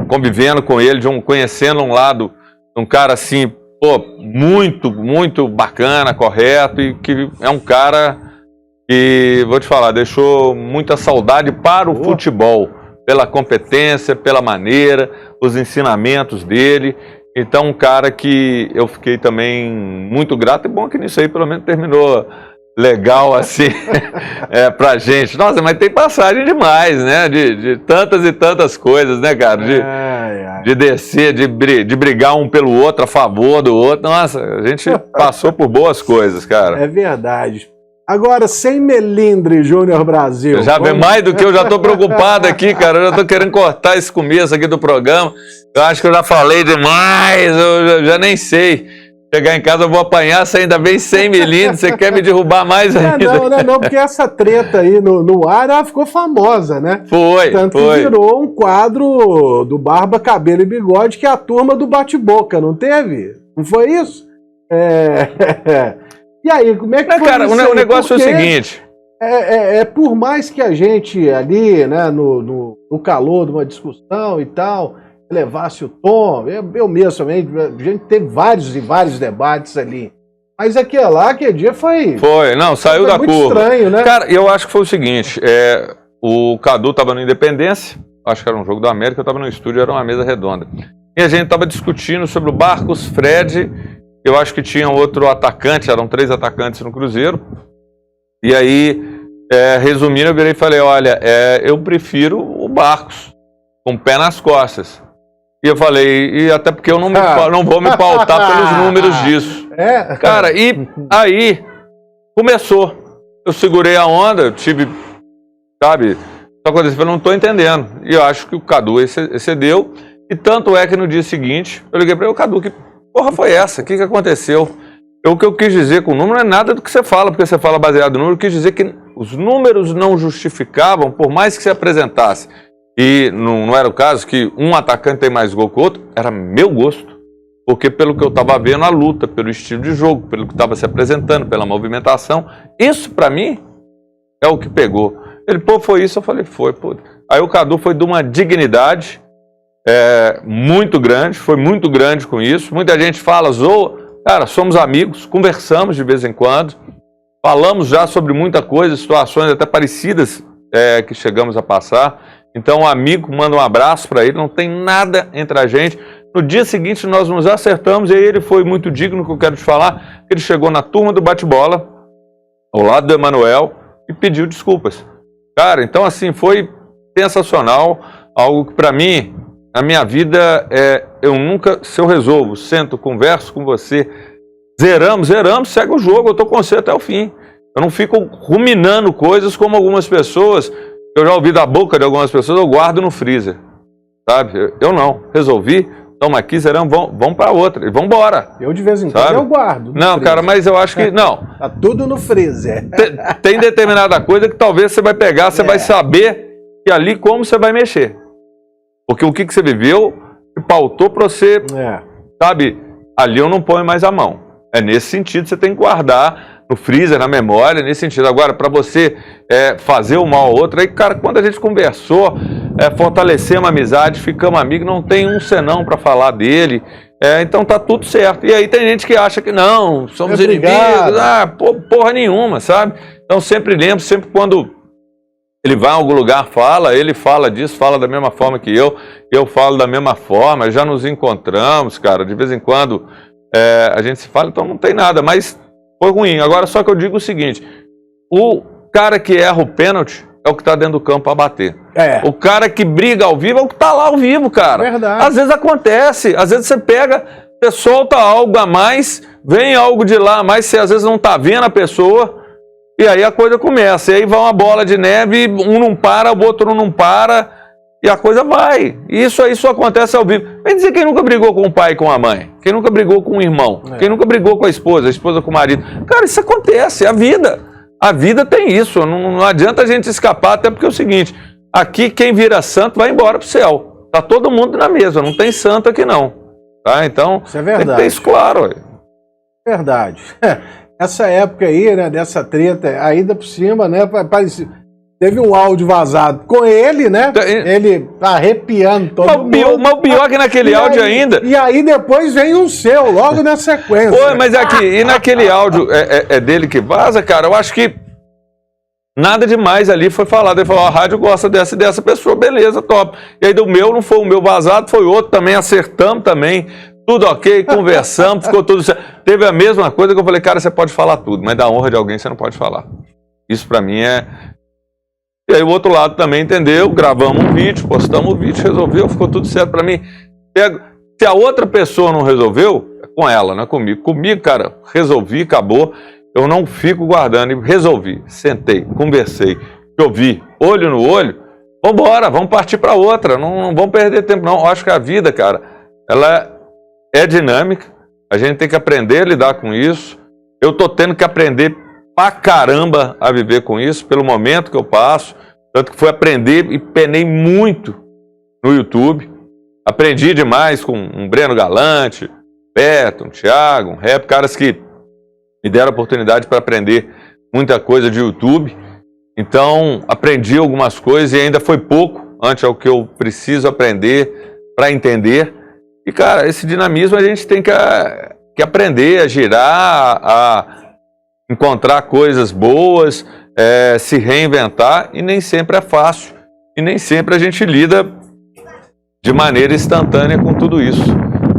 convivendo com ele, conhecendo um lado, um cara assim, muito, muito bacana, correto, e que é um cara que, vou te falar, deixou muita saudade para o futebol. Pela competência, pela maneira, os ensinamentos dele. Então, um cara que eu fiquei também muito grato, e bom que nisso aí pelo menos terminou legal assim pra gente. Nossa, mas tem passagem demais, né? De tantas e tantas coisas, né, cara? De descer, de brigar um pelo outro, a favor do outro. Nossa, a gente passou por boas coisas, cara. É verdade. Agora, sem melindre, Júnior Brasil. Já vê mais do que eu já tô preocupado aqui, cara. Eu já tô querendo cortar esse começo aqui do programa. Eu acho que eu já falei demais, eu já nem sei. Chegar em casa eu vou apanhar, você ainda vem 100 milímetros, você quer me derrubar mais ainda? Não, porque essa treta aí no ar, ela ficou famosa, né? Foi. Que virou um quadro do Barba, Cabelo e Bigode, que é a turma do bate-boca, não teve? Não foi isso? E aí, como é que foi cara, isso o aí? negócio é o seguinte... Por mais que a gente ali, né, no calor de uma discussão e tal, levasse o tom, eu mesmo também, a gente teve vários e vários debates ali. Mas aquele dia foi... saiu da muito curva. Estranho, né? Cara, eu acho que foi o seguinte, o Cadu estava no Independência, acho que era um jogo da América, eu estava no estúdio, era uma mesa redonda. E a gente estava discutindo sobre o Barcos, Fred, eu acho que tinha outro atacante, eram 3 atacantes no Cruzeiro. E aí, resumindo, eu virei e falei, olha, eu prefiro o Barcos, com o pé nas costas. E eu falei, e até porque eu não vou me pautar pelos números disso. Cara, e aí começou. Eu segurei a onda, eu tive, sabe, só que eu não estou entendendo. E eu acho que o Cadu excedeu. E tanto é que no dia seguinte, eu liguei para ele, Cadu, que porra foi essa? O que aconteceu? O que eu quis dizer com o número não é nada do que você fala, porque você fala baseado no número, eu quis dizer que os números não justificavam, por mais que você apresentasse. E não era o caso que um atacante tem mais gol que o outro, era meu gosto. Porque pelo que eu estava vendo a luta, pelo estilo de jogo, pelo que estava se apresentando, pela movimentação, isso para mim é o que pegou. Ele, foi isso, eu falei, foi. Aí o Cadu foi de uma dignidade muito grande, foi muito grande com isso. Muita gente fala, zoa. Cara, somos amigos, conversamos de vez em quando, falamos já sobre muita coisa, situações até parecidas que chegamos a passar. Então, um amigo, manda um abraço para ele, não tem nada entre a gente. No dia seguinte, nós nos acertamos e aí ele foi muito digno, que eu quero te falar. Ele chegou na turma do bate-bola, ao lado do Emanuel, e pediu desculpas. Cara, então assim, foi sensacional, algo que para mim, na minha vida, eu nunca, se eu resolvo, sento, converso com você, zeramos, segue o jogo, eu tô com você até o fim. Eu não fico ruminando coisas como algumas pessoas, eu já ouvi da boca de algumas pessoas, eu guardo no freezer, sabe? Eu não, resolvi, toma aqui, zeramos, vamos para outra, e vamos embora. Eu de vez em quando eu guardo. Não, cara, mas eu acho que, não. Tá tudo no freezer. Tem determinada coisa que talvez você vai pegar, você vai saber que ali como você vai mexer. Porque o que você viveu pautou para você, sabe? Ali eu não ponho mais a mão. É nesse sentido, você tem que guardar no freezer, na memória, nesse sentido. Agora, para você fazer o mal ao outro, aí, cara, quando a gente conversou, fortalecemos uma amizade, ficamos amigos, não tem um senão para falar dele, então tá tudo certo. E aí tem gente que acha que não, somos inimigos, porra nenhuma, sabe? Então sempre lembro, sempre quando ele vai a algum lugar, ele fala disso, fala da mesma forma que eu falo da mesma forma, já nos encontramos, cara, de vez em quando a gente se fala, então não tem nada, mas foi ruim. Agora, só que eu digo o seguinte, o cara que erra o pênalti é o que está dentro do campo a bater. O cara que briga ao vivo é o que está lá ao vivo, cara. Verdade. Às vezes acontece, às vezes você pega, você solta algo a mais, vem algo de lá a mais, você às vezes não está vendo a pessoa, e aí a coisa começa. E aí vai uma bola de neve, um não para, o outro não para, e a coisa vai. Isso acontece ao vivo. Vem dizer quem nunca brigou com o pai e com a mãe, quem nunca brigou com o irmão, quem nunca brigou com a esposa com o marido. Cara, isso acontece, é a vida. A vida tem isso, não adianta a gente escapar, até porque é o seguinte, aqui quem vira santo vai embora pro céu. Tá todo mundo na mesa, não tem santo aqui não. Tá? Então, isso é verdade. Tem que ter isso claro. Verdade. Essa época aí, né, dessa treta, ainda por cima, né, parecia... Teve um áudio vazado com ele, né? Ele arrepiando todo mundo. Mas o pior é que naquele áudio ainda... E aí depois vem o seu, logo na sequência. Foi, mas aqui, e naquele áudio dele que vaza, cara, eu acho que nada demais ali foi falado. Ele falou, a rádio gosta dessa e dessa pessoa, beleza, top. E aí do meu, não foi o meu vazado, foi outro também, acertamos também. tudo ok, conversamos, ficou tudo certo. Teve a mesma coisa que eu falei, cara, você pode falar tudo, mas da honra de alguém você não pode falar. Isso pra mim é... E aí o outro lado também entendeu, gravamos um vídeo, postamos o vídeo, resolveu, ficou tudo certo pra mim. Se a outra pessoa não resolveu, é com ela, não é comigo. Comigo, cara, resolvi, acabou. Eu não fico guardando, resolvi, sentei, conversei, ouvi, olho no olho, vambora, vamos partir pra outra, não vamos perder tempo não. Eu acho que a vida, cara, ela é dinâmica, a gente tem que aprender a lidar com isso. Eu tô tendo que aprender pra caramba a viver com isso, pelo momento que eu passo, tanto que fui aprender e penei muito no YouTube. Aprendi demais com um Breno Galante, Beto, um Thiago, um Rap, caras que me deram a oportunidade para aprender muita coisa de YouTube. Então, aprendi algumas coisas e ainda foi pouco ante ao que eu preciso aprender para entender. E, cara, esse dinamismo a gente tem que aprender a girar, a encontrar coisas boas, se reinventar, e nem sempre é fácil. E nem sempre a gente lida de maneira instantânea com tudo isso.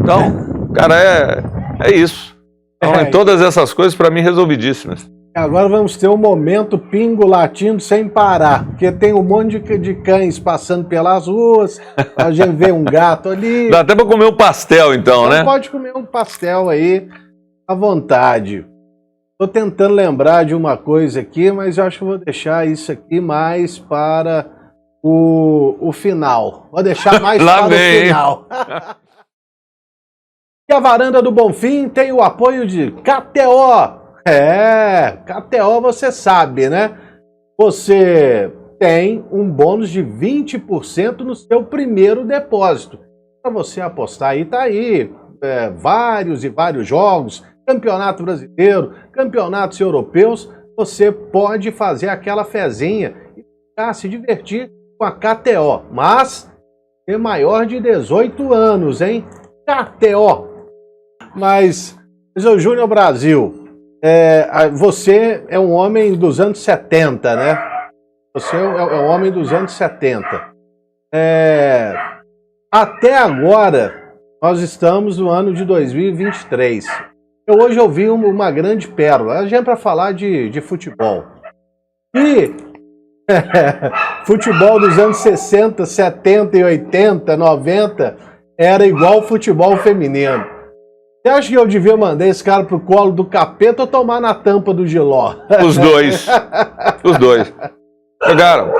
Então, cara, é isso. Então, em todas essas coisas, para mim, resolvidíssimas. Agora vamos ter um momento pingo latindo sem parar, porque tem um monte de cães passando pelas ruas, a gente vê um gato ali. Dá até para comer um pastel, então, né? Pode comer um pastel aí à vontade. Estou tentando lembrar de uma coisa aqui, mas eu acho que vou deixar isso aqui mais para o final. Vou deixar mais para o final. E a Varanda do Bonfim tem o apoio de KTO. KTO você sabe, né? Você tem um bônus de 20% no seu primeiro depósito. Para você apostar aí, tá aí vários e vários jogos, Campeonato Brasileiro, campeonatos europeus, você pode fazer aquela fezinha e se divertir com a KTO, mas é maior de 18 anos, hein? KTO. Mas, o Júnior Brasil, você é um homem dos anos 70, né? Você é um homem dos anos 70. Até agora, nós estamos no ano de 2023. Eu hoje ouvi uma grande pérola, a gente para falar de futebol. E futebol dos anos 60, 70 e 80, 90 era igual futebol feminino. Você acha que eu devia mandar esse cara pro colo do capeta ou tomar na tampa do giló? Os dois. Os dois. Cara,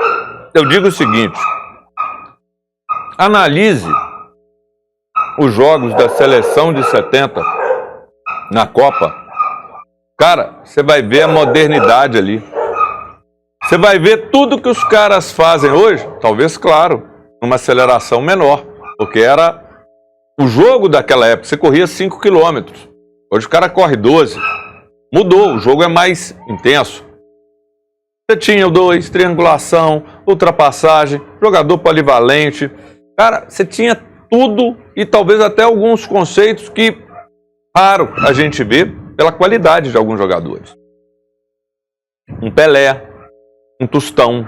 eu digo o seguinte. Analise os jogos da seleção de 70 na Copa. Cara, você vai ver a modernidade ali. Você vai ver tudo que os caras fazem hoje, talvez, claro, numa aceleração menor, porque era o jogo daquela época, você corria 5 km. Hoje o cara corre 12. Mudou, o jogo é mais intenso. Você tinha o 2, triangulação, ultrapassagem, jogador polivalente. Cara, você tinha tudo e talvez até alguns conceitos que raro a gente vê pela qualidade de alguns jogadores. Um Pelé, um Tostão,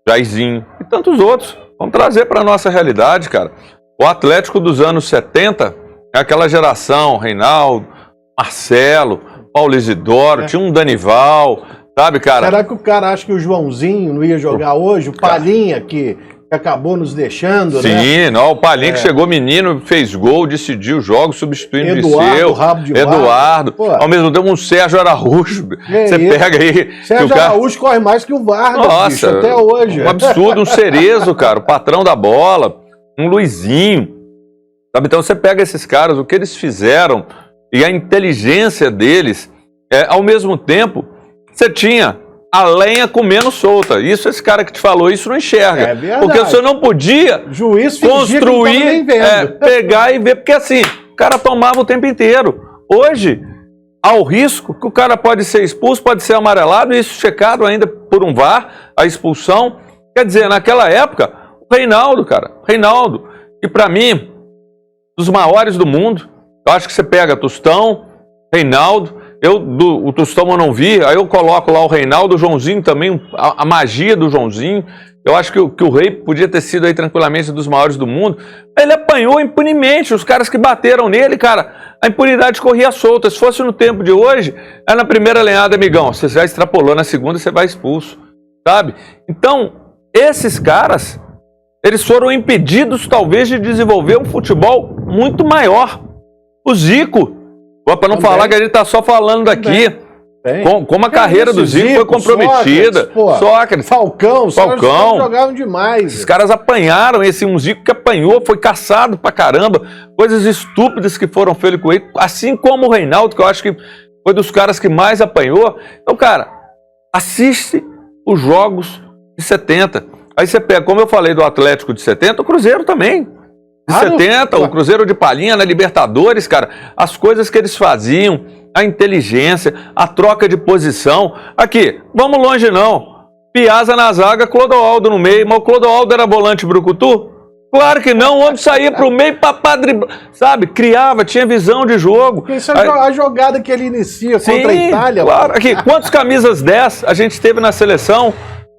Jairzinho e tantos outros. Vamos trazer para a nossa realidade, cara. O Atlético dos anos 70 é aquela geração, Reinaldo, Marcelo, Paulo Isidoro, tinha um Danival, sabe, cara? Será que o cara acha que o Joãozinho não ia jogar hoje? O Palhinha, que acabou nos deixando, sim, né? Sim, o Palhinha que chegou menino, fez gol, decidiu jogos, substituindo Eduardo, Rabo de Eduardo. Ao mesmo tempo, um Sérgio Araújo. Você pega aí... Sérgio Araújo corre mais que o Vargas, nossa, bicho, até hoje. Um absurdo, um Cerezo, cara, o patrão da bola, um Luizinho. Sabe? Então você pega esses caras, o que eles fizeram e a inteligência deles, ao mesmo tempo, você tinha a lenha comendo solta. Isso esse cara que te falou, isso não enxerga. É verdade. Porque você não podia construir, pegar e ver. Porque assim, o cara tomava o tempo inteiro. Hoje, há o risco que o cara pode ser expulso, pode ser amarelado, e isso checado ainda por um VAR, a expulsão. Quer dizer, naquela época, o Reinaldo, cara, Reinaldo, que pra mim, dos maiores do mundo, eu acho que você pega Tostão, Reinaldo, o Tostão eu não vi, aí eu coloco lá o Reinaldo, o Joãozinho também, a magia do Joãozinho, Eu acho que o Rei podia ter sido aí tranquilamente um dos maiores do mundo. Ele apanhou impunemente. Os caras que bateram nele, cara, a impunidade corria solta. Se fosse no tempo de hoje, é na primeira lenhada, amigão. Você já extrapolou, na segunda você vai expulso, sabe? Então, esses caras, eles foram impedidos, talvez, de desenvolver um futebol muito maior. O Zico, para não falar que a gente está só falando daqui, como a carreira do Zico foi comprometida. Sócrates, Falcão, os caras jogavam demais. Esses caras apanharam, um Zico que apanhou, foi caçado pra caramba, coisas estúpidas que foram feitas com ele, assim como o Reinaldo, que eu acho que foi dos caras que mais apanhou. Então, cara, assiste os jogos de 70. Aí você pega, como eu falei do Atlético de 70, o Cruzeiro também. De 70, o Cruzeiro de Palhinha, na Libertadores, cara, as coisas que eles faziam, a inteligência, a troca de posição. Aqui, vamos longe não. Piazza na zaga, Clodoaldo no meio, mas o Clodoaldo era volante brucutu? Claro que não, o homem saía pro meio para driblar, sabe? Criava, tinha visão de jogo. Isso é a jogada que ele inicia contra a Itália. Claro, aqui, quantos camisas 10 a gente teve na seleção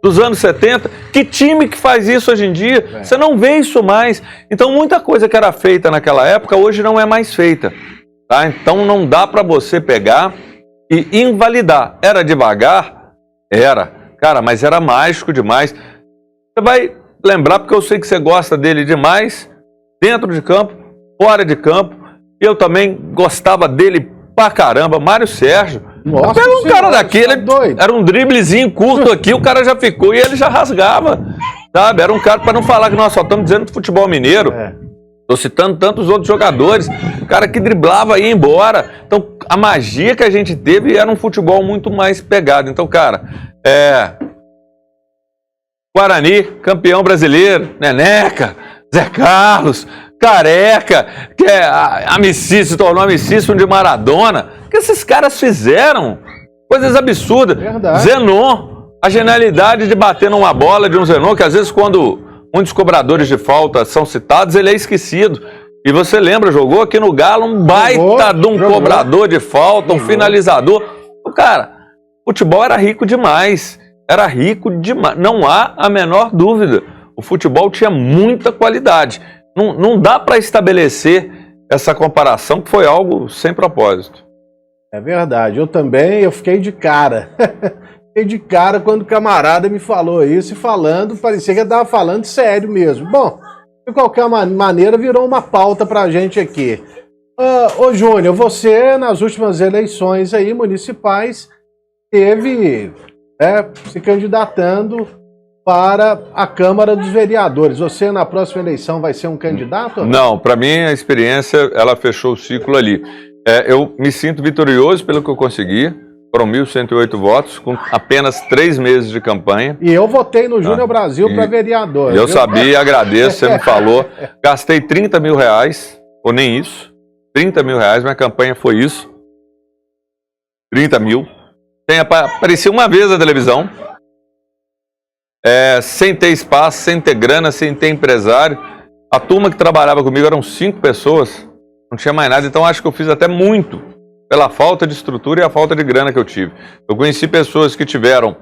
dos anos 70? Que time que faz isso hoje em dia? Você não vê isso mais. Então, muita coisa que era feita naquela época, hoje não é mais feita. Tá? Então, não dá para você pegar e invalidar. Era devagar? Era. Cara, mas era mágico demais. Você vai lembrar, porque eu sei que você gosta dele demais, dentro de campo, fora de campo. Eu também gostava dele pra caramba. Mário Sérgio. Nossa, pega um cara daquele, doido. Era um driblezinho curto aqui, o cara já ficou e ele já rasgava, sabe? Era um cara, para não falar que nós só estamos dizendo do futebol mineiro, tô citando tantos outros jogadores, cara que driblava e ia embora. Então, a magia que a gente teve era um futebol muito mais pegado. Então, cara, Guarani, campeão brasileiro, Neneca, Zé Carlos, Careca, que é amicíssimo, tornou amicíssimo de Maradona. O que esses caras fizeram? Coisas absurdas. Verdade. Zenon, a genialidade de bater numa bola de um Zenon, que às vezes quando muitos cobradores de falta são citados, ele é esquecido. E você lembra, jogou aqui no Galo um baita de um cobrador de falta, um finalizador. Cara, o futebol era rico demais. Era rico demais. Não há a menor dúvida. O futebol tinha muita qualidade. Não dá para estabelecer essa comparação, que foi algo sem propósito. É verdade. Eu fiquei de cara. Fiquei de cara quando o camarada me falou isso, e falando, parecia que ele estava falando sério mesmo. Bom, de qualquer maneira, virou uma pauta para a gente aqui. Ô Júnior, você, nas últimas eleições aí municipais, teve se candidatando para a Câmara dos Vereadores. Você, na próxima eleição, vai ser um candidato? Não, para mim a experiência, ela fechou o ciclo ali. Eu me sinto vitorioso pelo que eu consegui. Foram 1.108 votos, com apenas 3 meses de campanha. E eu votei no Júnior Brasil para vereador. Eu sabia, agradeço, você me falou. Gastei 30 mil reais, ou nem isso. 30 mil reais, minha campanha foi isso. 30 mil. Apareci uma vez na televisão. Sem ter espaço, sem ter grana, sem ter empresário. A turma que trabalhava comigo eram 5 pessoas, não tinha mais nada, então acho que eu fiz até muito pela falta de estrutura e a falta de grana que eu tive. Eu conheci pessoas que tiveram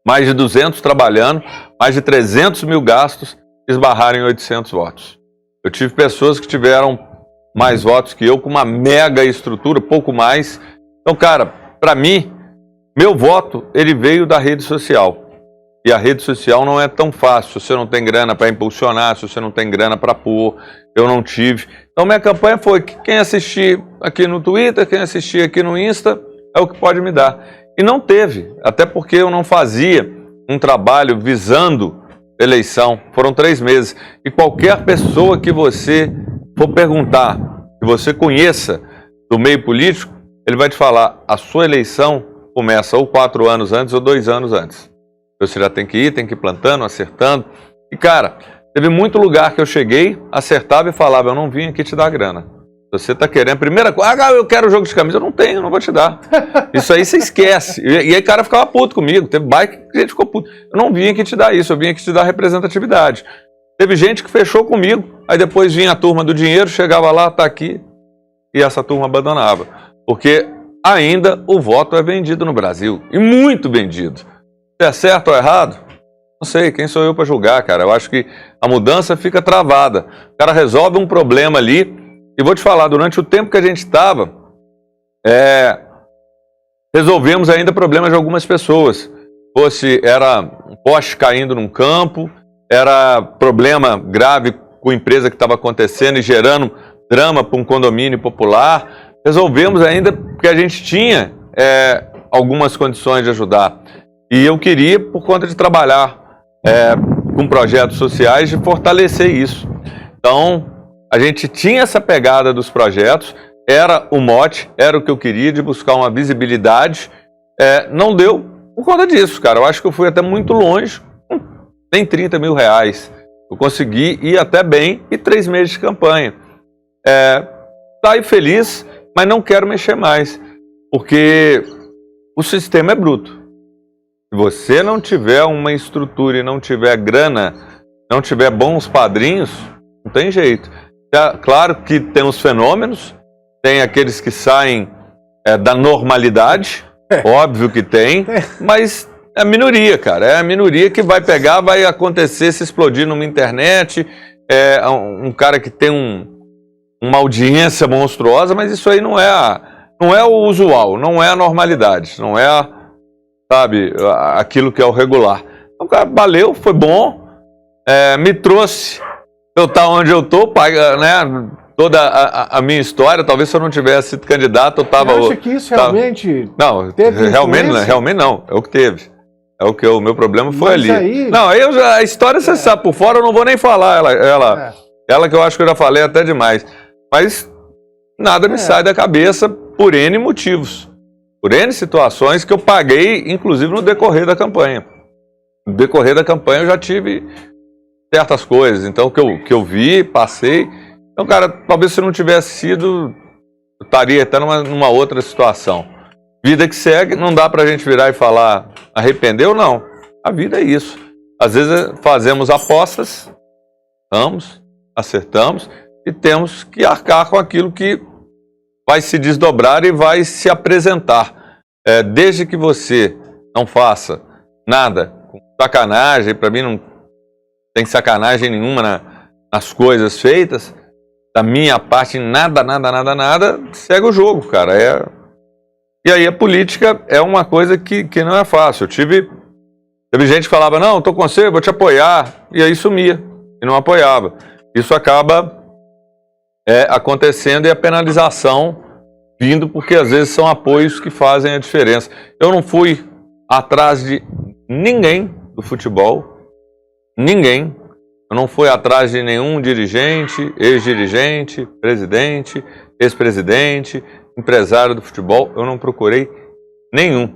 mais de 200 trabalhando, mais de 300 mil gastos, esbarraram em 800 votos. Eu tive pessoas que tiveram mais votos que eu, com uma mega estrutura, pouco mais. Então, cara, para mim, meu voto, ele veio da rede social. E a rede social não é tão fácil, se você não tem grana para impulsionar, se você não tem grana para pôr, eu não tive. Então minha campanha foi que quem assistir aqui no Twitter, quem assistir aqui no Insta, é o que pode me dar. E não teve, até porque eu não fazia um trabalho visando eleição. Foram 3 meses. E qualquer pessoa que você for perguntar, que você conheça do meio político, ele vai te falar, a sua eleição começa ou 4 anos antes ou 2 anos antes. Você já tem que ir plantando, acertando. E, cara, teve muito lugar que eu cheguei, acertava e falava, eu não vim aqui te dar grana. Você tá querendo, primeira coisa, eu quero jogo de camisa, eu não tenho, não vou te dar. Isso aí você esquece. E aí o cara ficava puto comigo, teve bike que a gente ficou puto. Eu não vim aqui te dar isso, eu vim aqui te dar representatividade. Teve gente que fechou comigo, aí depois vinha a turma do dinheiro, chegava lá, tá aqui, e essa turma abandonava. Porque ainda o voto é vendido no Brasil, e muito vendido. Se é certo ou errado, Não sei, quem sou eu para julgar, cara? Eu acho que a mudança fica travada. O cara resolve um problema ali, e vou te falar, durante o tempo que a gente estava, resolvemos ainda problemas de algumas pessoas. Era um poste caindo num campo, era problema grave com a empresa que estava acontecendo e gerando drama para um condomínio popular. Resolvemos ainda porque a gente tinha algumas condições de ajudar. E eu queria, por conta de trabalhar com projetos sociais, de fortalecer isso. Então, a gente tinha essa pegada dos projetos, era o mote, era o que eu queria, de buscar uma visibilidade. Não deu por conta disso, cara. Eu acho que eu fui até muito longe, nem 30 mil reais. Eu consegui ir até bem e 3 meses de campanha. Saí feliz, mas não quero mexer mais, porque o sistema é bruto. Se você não tiver uma estrutura e não tiver grana, não tiver bons padrinhos, não tem jeito. Claro que tem os fenômenos, tem aqueles que saem da normalidade, óbvio que tem, mas é a minoria, cara. É a minoria que vai pegar, vai acontecer, se explodir numa internet, um cara que tem uma audiência monstruosa, mas isso aí não é o usual, não é a normalidade, não é aquilo que é o regular. Então, cara, valeu, foi bom, me trouxe eu estar onde eu estou, né, toda a minha história. Talvez se eu não tivesse sido candidato, eu estava... Você acha que isso realmente não, teve realmente não, é o que teve. O meu problema foi mas ali. Aí... Não, a história você sabe, por fora eu não vou nem falar, ela que eu acho que eu já falei até demais. Mas nada me sai da cabeça por N motivos. Por N situações que eu paguei, inclusive no decorrer da campanha. No decorrer da campanha eu já tive certas coisas, então que eu vi, passei. Então, cara, talvez se não tivesse sido, eu estaria até numa outra situação. Vida que segue, não dá pra gente virar e falar arrependeu, não. A vida é isso. Às vezes fazemos apostas, acertamos e temos que arcar com aquilo que vai se desdobrar e vai se apresentar. Desde que você não faça nada com sacanagem, para mim não tem sacanagem nenhuma nas coisas feitas, da minha parte nada, segue o jogo, cara. E aí a política é uma coisa que não é fácil. Teve gente que falava, não, estou com você, vou te apoiar, e aí sumia, e não apoiava. Isso acaba acontecendo e a penalização vindo, porque às vezes são apoios que fazem a diferença. Eu não fui atrás de ninguém do futebol, ninguém. Eu não fui atrás de nenhum dirigente, ex-dirigente, presidente, ex-presidente, empresário do futebol. Eu não procurei nenhum.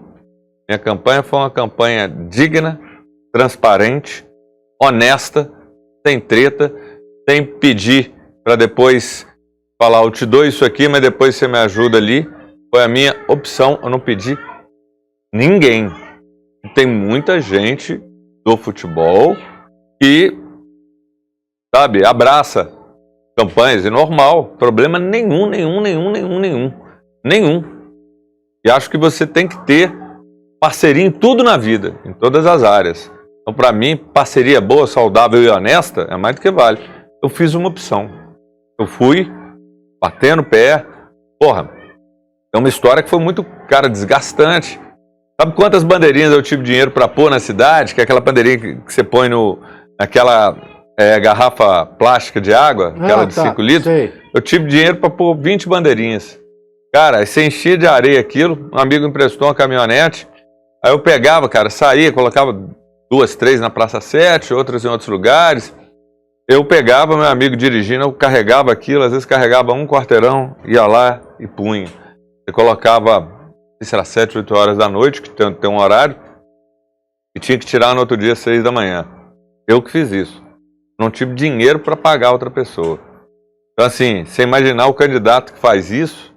Minha campanha foi uma campanha digna, transparente, honesta, sem treta, sem pedir para depois falar, eu te dou isso aqui, mas depois você me ajuda ali. Foi a minha opção, eu não pedi ninguém. Tem muita gente do futebol que, abraça campanhas, é normal, problema nenhum. E acho que você tem que ter parceria em tudo na vida, em todas as áreas. Então, para mim, parceria boa, saudável e honesta é mais do que vale. Eu fiz uma opção. Eu fui batendo o pé. Porra, é uma história que foi muito, cara, desgastante. Sabe quantas bandeirinhas eu tive dinheiro para pôr na cidade? Que é aquela bandeirinha que você põe naquela garrafa plástica de água, aquela de 5 litros. Sei. Eu tive dinheiro para pôr 20 bandeirinhas. Cara, você enchia de areia aquilo, um amigo emprestou uma caminhonete, aí eu pegava, cara, saía, colocava 2, 3 na Praça 7, outras em outros lugares. Eu pegava, meu amigo dirigindo, eu carregava aquilo, às vezes carregava um quarteirão, ia lá e punha. Você colocava, não sei se era 7, 8 horas da noite, que tem um horário, e tinha que tirar no outro dia, 6 da manhã. Eu que fiz isso. Não tive dinheiro para pagar outra pessoa. Então, assim, você imaginar o candidato que faz isso,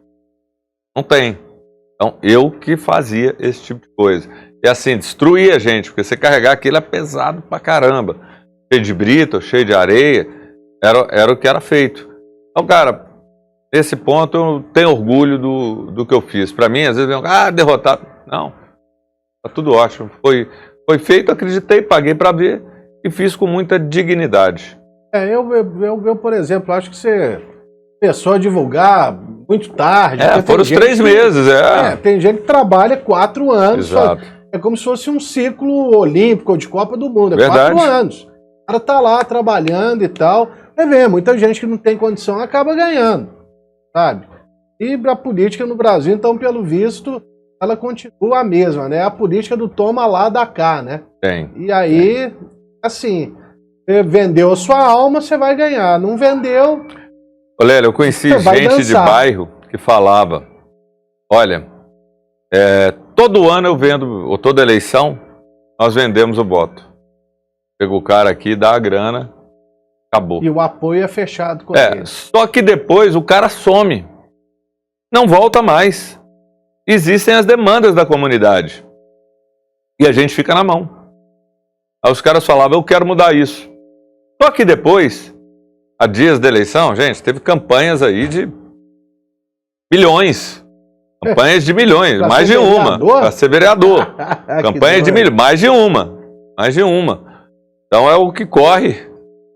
não tem. Então, eu que fazia esse tipo de coisa. E assim, destruía a gente, porque você carregar aquilo é pesado pra caramba. Cheio de brita, cheio de areia, era o que era feito. Então, cara, nesse ponto eu tenho orgulho do que eu fiz. Pra mim, às vezes, derrotado. Não, tá tudo ótimo. Foi Foi feito, acreditei, paguei para ver e fiz com muita dignidade. Eu, por exemplo, acho que você começou a divulgar muito tarde. Foram os 3 meses. Tem gente que trabalha 4 anos. Exato. É como se fosse um ciclo olímpico ou de Copa do Mundo. É Verdade. 4 anos. O cara tá lá trabalhando e tal. Muita gente que não tem condição acaba ganhando, sabe? E a política no Brasil, então, pelo visto, ela continua a mesma, né? A política do toma lá, dá cá, né? Tem. E aí, assim, você vendeu a sua alma, você vai ganhar. Não vendeu... Lélia, eu conheci gente de bairro que falava, olha, todo ano eu vendo, ou toda eleição, nós vendemos o voto. Pega o cara aqui, dá a grana, acabou. E o apoio é fechado com ele. Só que depois o cara some. Não volta mais. Existem as demandas da comunidade. E a gente fica na mão. Aí os caras falavam, eu quero mudar isso. Só que depois, há dias da eleição, gente, teve campanhas aí de milhões. Campanhas de milhões, mais de uma. Para ser vereador. Campanha de milhões, mais de uma. Mais de uma. Então é o que corre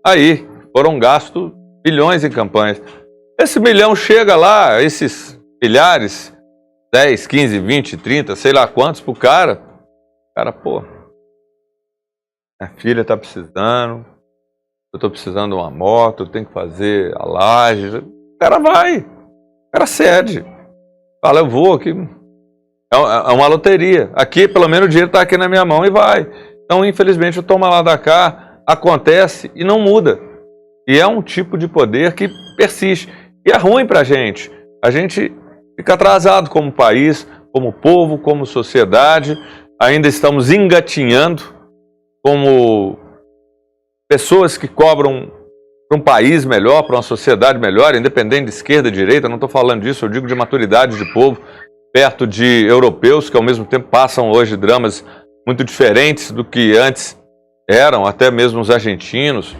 aí. Foram gastos bilhões em campanhas. Esse milhão chega lá, esses milhares, 10, 15, 20, 30, sei lá quantos pro cara. O cara, pô, minha filha tá precisando, eu tô precisando de uma moto, eu tenho que fazer a laje. O cara vai, o cara cede. Fala, eu vou aqui. É uma loteria. Aqui, pelo menos, o dinheiro tá aqui na minha mão e vai. Então, infelizmente, o toma lá da cá acontece e não muda. E é um tipo de poder que persiste. E é ruim pra gente. A gente fica atrasado como país, como povo, como sociedade. Ainda estamos engatinhando como pessoas que cobram para um país melhor, para uma sociedade melhor, independente de esquerda, direita. Não estou falando disso, eu digo de maturidade de povo, perto de europeus que ao mesmo tempo passam hoje dramas muito diferentes do que antes eram, até mesmo os argentinos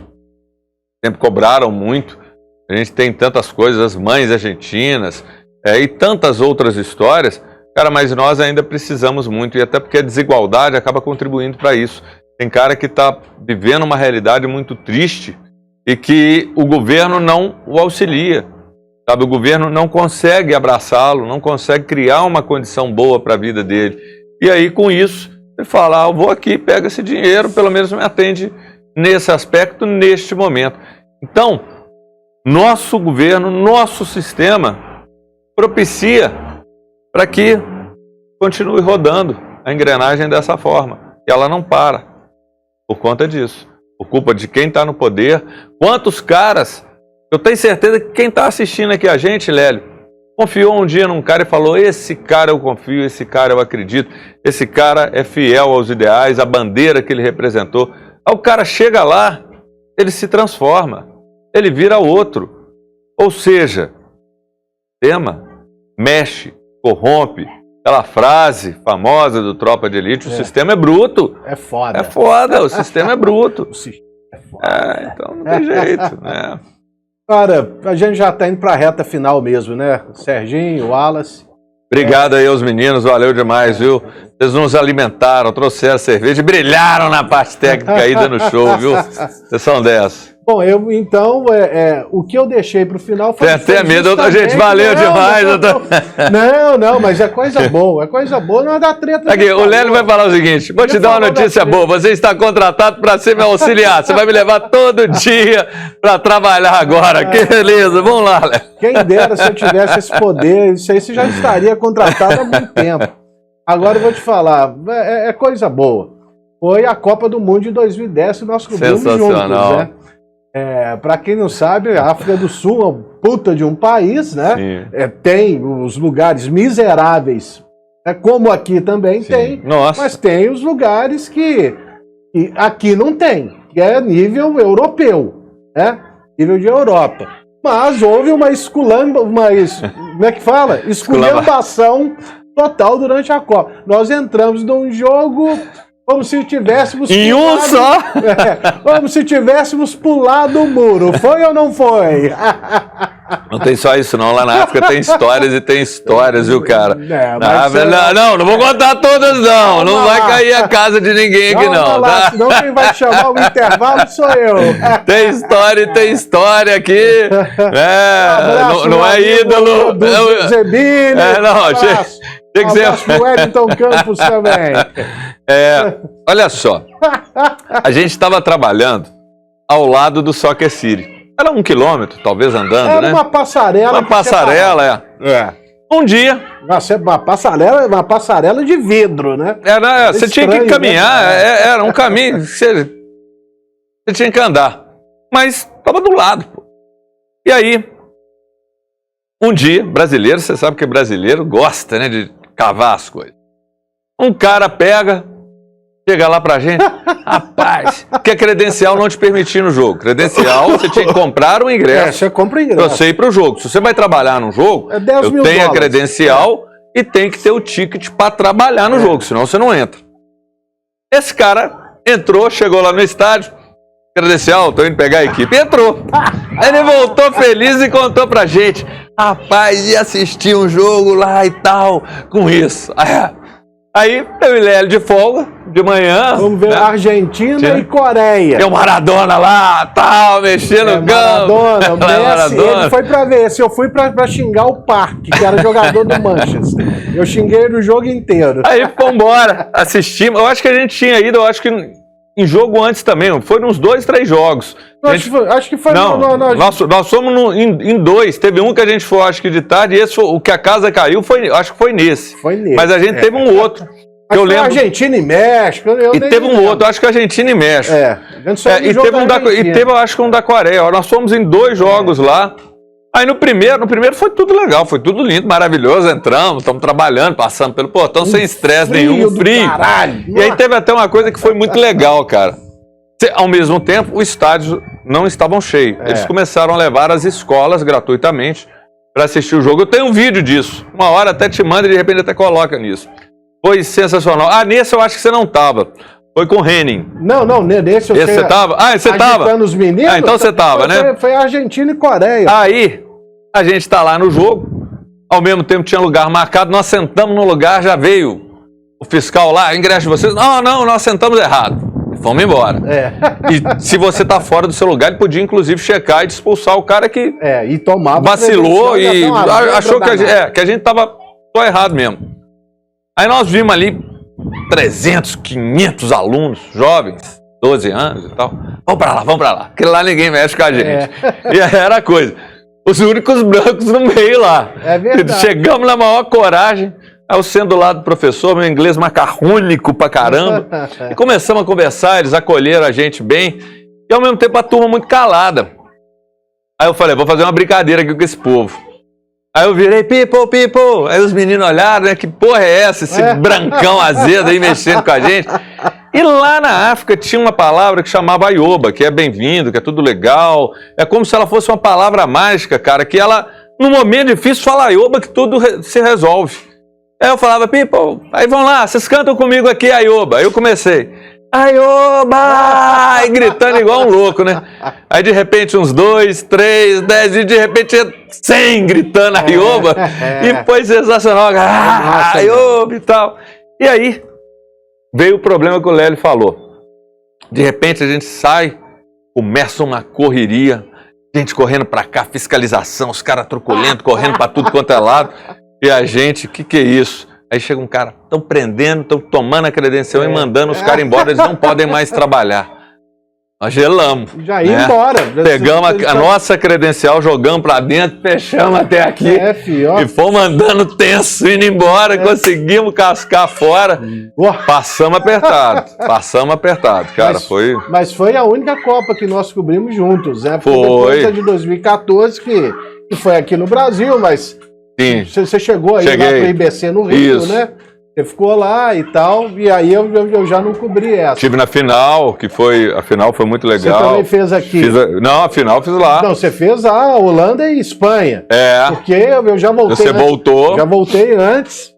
sempre cobraram muito. A gente tem tantas coisas, as mães argentinas e tantas outras histórias, cara, mas nós ainda precisamos muito, e até porque a desigualdade acaba contribuindo para isso. Tem cara que está vivendo uma realidade muito triste e que o governo não o auxilia, sabe? O governo não consegue abraçá-lo, não consegue criar uma condição boa para a vida dele. E aí, com isso, ele fala, eu vou aqui, pega esse dinheiro, pelo menos me atende nesse aspecto, neste momento. Então, nosso governo, nosso sistema propicia para que continue rodando a engrenagem dessa forma. E ela não para por conta disso. Por culpa de quem está no poder. Quantos caras, eu tenho certeza que quem está assistindo aqui a gente, Lélio, confiou um dia num cara e falou, esse cara eu confio, esse cara eu acredito, esse cara é fiel aos ideais, à bandeira que ele representou. Aí o cara chega lá, ele se transforma, ele vira outro. Ou seja, tema, mexe, corrompe. Aquela frase famosa do Tropa de Elite, o sistema é bruto. É foda. É foda, o sistema é bruto. O sistema é foda. Então não tem jeito, né? Cara, a gente já tá indo pra reta final mesmo, né? Serginho, Wallace. Obrigado aí aos meninos, valeu demais, viu? Vocês nos alimentaram, trouxeram cerveja e brilharam na parte técnica aí dando show, viu? Vocês são 10. Bom, então, o que eu deixei pro final foi... Tem até medo, gente, valeu demais. Não, mas é coisa boa, não é da treta. Aqui, o Lélio vai falar o seguinte, vou te dar uma notícia boa, você está contratado para ser meu auxiliar, você vai me levar todo dia para trabalhar agora, que beleza, vamos lá, Lélio. Quem dera se eu tivesse esse poder, isso aí você já estaria contratado há muito tempo. Agora eu vou te falar, é coisa boa. Foi a Copa do Mundo de 2010 que nós cobrimos juntos, né? Para quem não sabe, a África do Sul é uma puta de um país, né? Tem os lugares miseráveis, como aqui também tem, mas tem os lugares que aqui não tem, que é nível europeu, né? Nível de Europa. Mas houve uma como é que fala? Esculhambação total durante a Copa. Nós entramos num jogo como se tivéssemos em um só? Como se tivéssemos pulado o muro. Foi ou não foi? Não tem só isso não, lá na África tem histórias e tem histórias, viu, cara? Não vou contar todas não, não vai cair a casa de ninguém aqui não, tá? Senão quem vai chamar o intervalo sou eu. Tem história aqui, não é ídolo. Do Zebini, Tem que ser... do Wellington Campos também. Olha só, a gente estava trabalhando ao lado do Soccer City. Era 1 quilômetro, talvez andando, né? Era uma passarela. Uma passarela, Um dia... Uma passarela de vidro, né? Você tinha que caminhar, né? Era um caminho, você tinha que andar. Mas estava do lado, pô. E aí, um dia, brasileiro, você sabe que brasileiro gosta, né, de cavar as coisas. Um cara chega lá pra gente, rapaz, porque a credencial não te permitia no jogo. Credencial, você tinha que comprar um ingresso. Você compra o ingresso. Pra você ir pro jogo. Se você vai trabalhar num jogo, eu tenho a credencial e tem que ter o ticket pra trabalhar no jogo, senão você não entra. Esse cara entrou, chegou lá no estádio, credencial, tô indo pegar a equipe, entrou. Aí ele voltou feliz e contou pra gente, rapaz, ia assistir um jogo lá e tal, com isso. Aí, eu e Lélio de folga, de manhã. Vamos ver, né? Argentina e Coreia. Tem o Maradona lá, tal, mexendo no campo. Maradona, ele foi pra ver. Eu fui pra xingar o Parque, que era jogador do Manchester. Eu xinguei ele o jogo inteiro. Aí, fomos embora, assistimos. Eu acho que a gente tinha ido, em jogo antes também. Foi uns 2, 3 jogos. Acho que foi... Nós fomos em 2. Teve um que a gente foi, acho que de tarde, e esse foi, o que a casa caiu, acho que foi nesse. Mas a gente teve um outro. Eu lembro. Argentina e México. E teve um outro, acho que Argentina e México. E teve, eu acho que um da Coreia. Nós fomos em 2 jogos lá. Aí no primeiro foi tudo legal, foi tudo lindo, maravilhoso. Entramos, estamos trabalhando, passando pelo portão sem estresse nenhum, frio. Caralho. E aí teve até uma coisa que foi muito legal, cara. Ao mesmo tempo, os estádios não estavam cheios. Eles começaram a levar as escolas gratuitamente para assistir o jogo. Eu tenho um vídeo disso. Uma hora até te manda e de repente até coloca nisso. Foi sensacional. Nesse eu acho que você não estava. Foi com o Henning. Não, nesse eu sei. Esse você estava? Você estava? Os meninos, então você estava, né? Foi Argentina e Coreia. Aí, a gente está lá no jogo. Ao mesmo tempo tinha lugar marcado. Nós sentamos no lugar, já veio o fiscal lá, ingresso de vocês. Não, nós sentamos errado. Fomos embora. E se você tá fora do seu lugar, ele podia inclusive checar e expulsar o cara que e tomava vacilou e achou que a gente tava só errado mesmo. Aí nós vimos ali 300, 500 alunos, jovens, 12 anos e tal. Vamos pra lá. Porque lá ninguém mexe com a gente. E era a coisa. Os únicos brancos no meio lá. É verdade. Chegamos na maior coragem. Aí eu sendo do lado do professor, meu inglês macarrônico pra caramba. E começamos a conversar, eles acolheram a gente bem. E ao mesmo tempo a turma muito calada. Aí eu falei, vou fazer uma brincadeira aqui com esse povo. Aí eu virei, people. Aí os meninos olharam, né? Que porra é essa? Esse brancão azedo aí mexendo com a gente. E lá na África tinha uma palavra que chamava aioba, que é bem-vindo, que é tudo legal. É como se ela fosse uma palavra mágica, cara, que ela, no momento difícil, fala aioba que tudo se resolve. Aí eu falava, people, aí vão lá, vocês cantam comigo aqui, aioba. Aí eu comecei, aioba! E gritando igual um louco, né? Aí de repente uns 2, 3, 10 e de repente 100 gritando aioba. E foi sensacional, aioba e tal. E aí veio o problema que o Lélio falou. De repente a gente sai, começa uma correria, gente correndo pra cá, fiscalização, os caras truculentos, correndo pra tudo quanto é lado. E a gente, o que é isso? Aí chega um cara, estão prendendo, estão tomando a credencial e mandando os caras embora, eles não podem mais trabalhar. Nós gelamos. Já ia embora. Pegamos a nossa credencial, jogamos pra dentro, fechamos até aqui. E fomos andando tenso, indo embora, conseguimos cascar fora. Passamos apertado, cara. Mas foi a única Copa que nós cobrimos juntos, né? Foi. Depois a de 2014, que foi aqui no Brasil, mas... Sim. Você chegou aí lá pro IBC no Rio, né? Você ficou lá e tal, e aí eu já não cobri essa. Estive na final, a final foi muito legal. Você também fez aqui? Não, a final fiz lá. Não, você fez a Holanda e Espanha. Porque eu já voltei. Você voltou. Já voltei antes.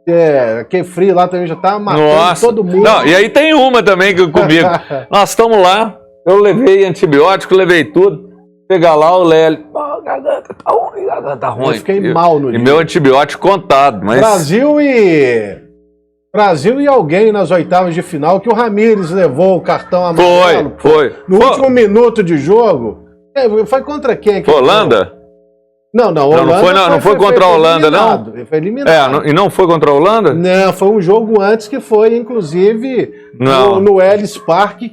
Que frio lá também já tava matando todo mundo. Não, e aí tem uma também que comigo. Nós estamos lá, eu levei antibiótico, levei tudo. Chega lá, o Lélio, garganta tá ruim, garganta tá ruim. Eu fiquei mal no dia. E meu antibiótico contado, mas... Brasil e alguém nas oitavas de final, que o Ramires levou o cartão amarelo. Foi. No último minuto de jogo. Foi contra quem? Holanda? Não, Holanda não foi contra a Holanda, não? Foi eliminado. E não foi contra a Holanda? Não, foi um jogo antes que foi, inclusive, no Ellis Park,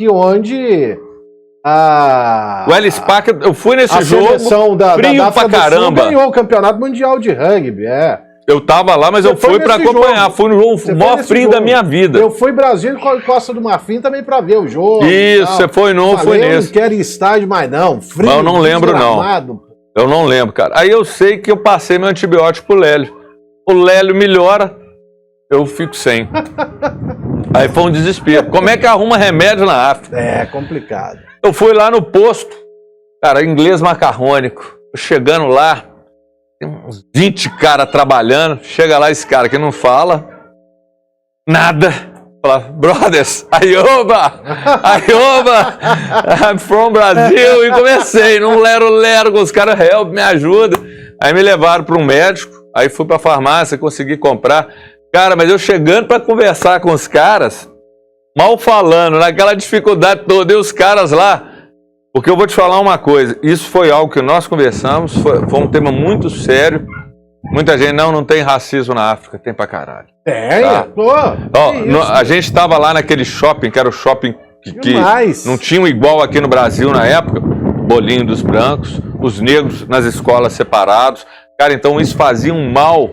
onde o Ellis Park, eu fui nesse jogo, frio pra caramba. Ganhou o Campeonato Mundial de Rugby, Eu tava lá, mas eu fui pra acompanhar. Fui no jogo maior frio da minha vida. Eu fui Brasil e Costa do Marfim também pra ver o jogo. Isso, você foi nesse. Eu não quero ir em estádio mais não. Frio, mas eu não lembro não. Eu não lembro, cara. Aí eu sei que eu passei meu antibiótico pro Lélio. O Lélio melhora, eu fico sem. Aí foi um desespero. Como é que arruma remédio na África? É complicado. Eu fui lá no posto, cara, inglês macarrônico. Chegando lá, tem uns 20 caras trabalhando. Chega lá esse cara que não fala nada. Fala, brothers, ayoba, I'm from Brasil. E comecei, num lero com os caras, help, me ajuda. Aí me levaram para um médico, aí fui para a farmácia, consegui comprar. Cara, mas eu chegando para conversar com os caras, mal falando, naquela dificuldade toda, e os caras lá, porque eu vou te falar uma coisa, isso foi algo que nós conversamos, foi um tema muito sério. Muita gente, não tem racismo na África, tem pra caralho. Tem, tá? A gente tava lá naquele shopping, que era o shopping que não tinha um igual aqui no Brasil na época, bolinho dos brancos, os negros nas escolas separados. Cara, então isso fazia um mal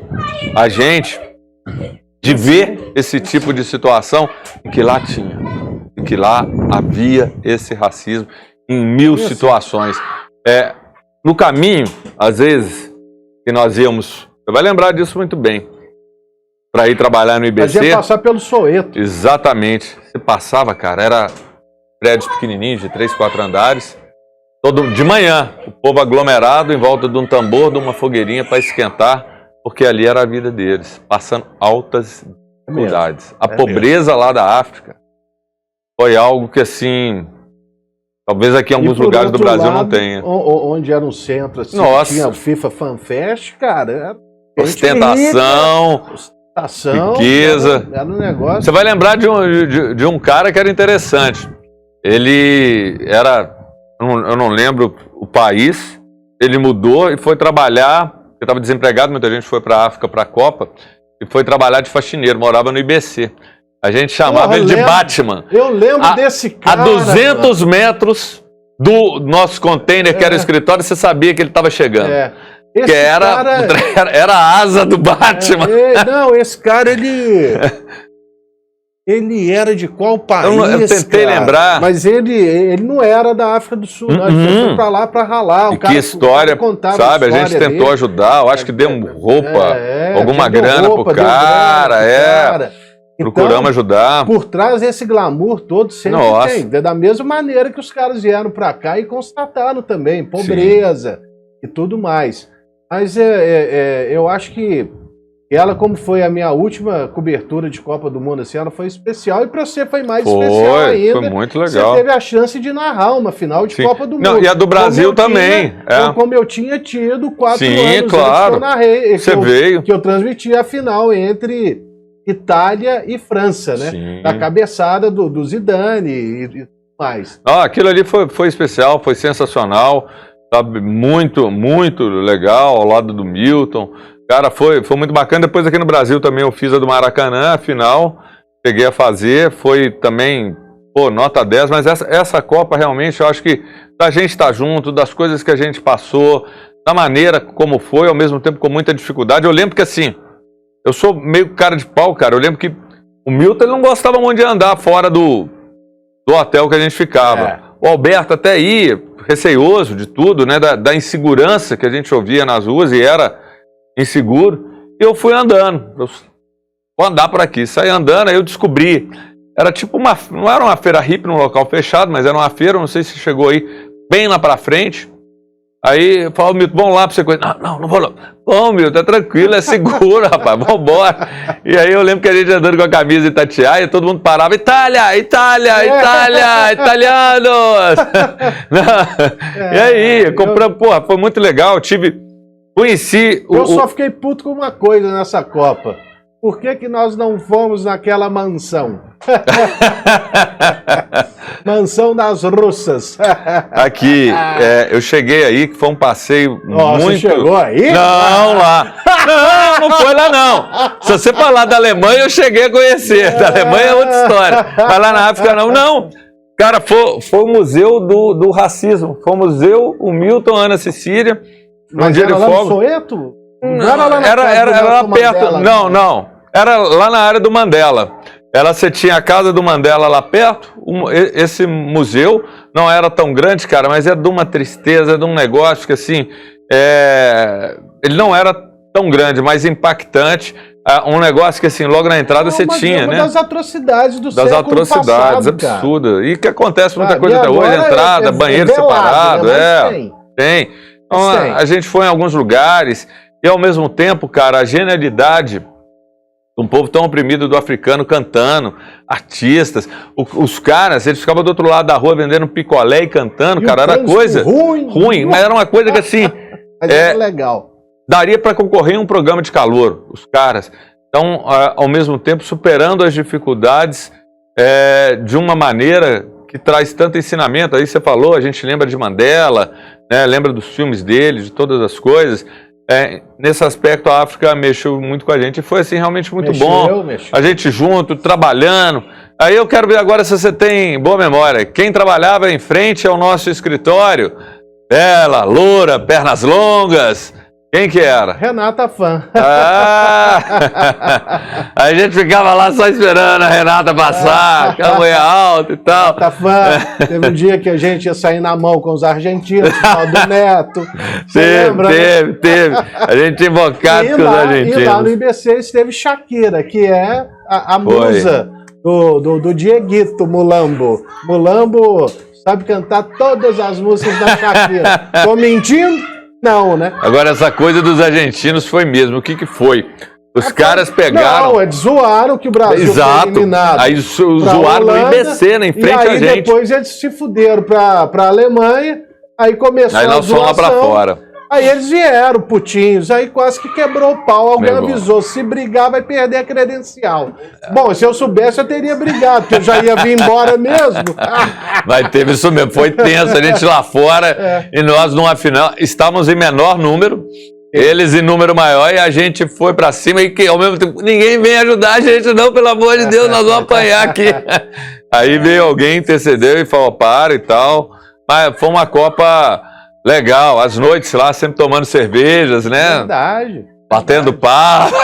a gente de ver esse tipo de situação em que lá tinha, em que lá havia esse racismo em mil situações. No caminho, às vezes, que nós íamos, você vai lembrar disso muito bem, para ir trabalhar no IBC. Mas ia passar pelo Soweto. Exatamente. Você passava, cara, era prédios pequenininhos, de 3, 4 andares, de manhã, o povo aglomerado em volta de um tambor, de uma fogueirinha para esquentar, porque ali era a vida deles, passando altas dificuldades. A pobreza lá da África foi algo que, assim, talvez aqui em alguns lugares do Brasil não tenha. Onde era um centro, assim, tinha o FIFA Fan Fest, cara. Ostentação, riqueza. Era um negócio. Você vai lembrar de um cara que era interessante. Ele era, eu não lembro o país, ele mudou e foi trabalhar, ele estava desempregado, muita gente foi para a África, para a Copa, e foi trabalhar de faxineiro, morava no IBC. A gente chamava ele de Batman. Eu lembro desse cara. A 200 metros do nosso container, que era o escritório, você sabia que ele estava chegando. Que era a asa do Batman. Não, esse cara, ele era de qual país? Eu tentei lembrar. Mas ele não era da África do Sul, não. Ele foi pra lá pra ralar. Que história, sabe? A gente tentou ajudar. Eu acho que deu roupa, alguma grana pro cara. Procuramos ajudar. Por trás desse glamour todo sempre tem. Da mesma maneira que os caras vieram pra cá e constataram também pobreza e tudo mais. Mas eu acho que ela, como foi a minha última cobertura de Copa do Mundo, assim, ela foi especial, e para você foi mais especial ainda. Foi muito legal. Você teve a chance de narrar uma final de Copa do Mundo. Não, e a do Brasil também. Como eu tinha tido 4 anos claro. Que eu narrei. Você veio. Que eu transmiti a final entre Itália e França, né? Sim. Da cabeçada do Zidane e tudo mais. Aquilo ali foi especial, foi sensacional, sabe? Muito, muito legal, ao lado do Milton. Cara, foi muito bacana. Depois aqui no Brasil também eu fiz a do Maracanã, a final, cheguei a fazer, foi também, nota 10, mas essa Copa realmente, eu acho que da gente estar junto, das coisas que a gente passou, da maneira como foi, ao mesmo tempo com muita dificuldade. Eu lembro que, assim, eu sou meio cara de pau, cara. Eu lembro que o Milton ele não gostava muito de andar fora do hotel que a gente ficava. O Alberto até ia, receioso de tudo, né, da insegurança que a gente ouvia nas ruas, e era inseguro, e eu fui andando, vou andar por aqui, saí andando, aí eu descobri, era tipo não era uma feira hippie num local fechado, mas era uma feira, não sei se chegou aí, bem lá pra frente, Aí falou, Milton, vamos lá pra você conhecer. Não vou não. Bom, Milton, é tranquilo, é seguro, rapaz, vambora. E aí eu lembro que a gente andando com a camisa de Itatiaia, todo mundo parava, Itália, italianos! E aí, compramos, porra, foi muito legal, conheci... Eu só fiquei puto com uma coisa nessa Copa. Por que nós não fomos naquela mansão? Mansão das russas. Aqui, eu cheguei aí, que foi um passeio muito... Você chegou aí? Não, lá. Não foi lá não. Se você falar da Alemanha, eu cheguei a conhecer. Da Alemanha é outra história. Mas lá na África não. Cara, foi o museu do racismo. Foi o museu, o Milton, Ana Cecília. Mas era lá no Soweto? Não era lá era perto. Mandela, não. Era lá na área do Mandela. Você tinha a casa do Mandela lá perto. Esse museu não era tão grande, cara, mas é de uma tristeza, de um negócio que assim, ele não era tão grande, mas impactante. Um negócio que assim, logo na entrada você tinha, né? Das atrocidades do século passado. Das atrocidades, absurdas. E que acontece muita coisa até hoje, entrada, banheiro separado, tem. Então, a gente foi em alguns lugares e ao mesmo tempo, cara, a genialidade um povo tão oprimido do africano cantando, artistas, os caras, eles ficavam do outro lado da rua vendendo picolé e cantando, cara, era coisa ruim, mas era uma coisa que assim, legal. Daria para concorrer em um programa de calouro, os caras. Então, ao mesmo tempo, superando as dificuldades de uma maneira que traz tanto ensinamento. Aí você falou, a gente lembra de Mandela, né, lembra dos filmes dele, de todas as coisas. Nesse aspecto, a África mexeu muito com a gente e foi assim realmente muito bom. A gente junto, trabalhando. Aí eu quero ver agora se você tem boa memória. Quem trabalhava em frente ao nosso escritório, bela, loura, pernas longas. Quem que era? Renata Fã. A gente ficava lá só esperando a Renata passar, aquela mulher alta e tal. Renata Fã. Teve um dia que a gente ia sair na mão com os argentinos, do Neto. Teve. A gente invocado com os argentinos. E lá no IBC esteve Shakira, que é a musa do Dieguito Mulambo. Mulambo sabe cantar todas as músicas da Shakira. Tô mentindo? Não, né? Agora, essa coisa dos argentinos foi mesmo. O que foi? Os caras pegaram... Não, eles zoaram que o Brasil foi eliminado. Aí zoaram no IBC, né, em frente a gente. E aí depois eles se fuderam pra Alemanha, aí começou a zoação. Aí nós fomos lá pra fora. Aí eles vieram, putinhos, aí quase que quebrou o pau. Alguém avisou, se brigar vai perder a credencial. Bom, se eu soubesse eu teria brigado, porque eu já ia vir embora mesmo. Mas teve isso mesmo, foi tenso, a gente lá fora e nós numa final, estávamos em menor número, eles em número maior e a gente foi pra cima e que ao mesmo tempo, ninguém vem ajudar a gente não, pelo amor de Deus, nós vamos apanhar aqui. Aí veio alguém, intercedeu e falou, para e tal, mas foi uma Copa... Legal, as noites lá sempre tomando cervejas, né? Verdade. Batendo papo.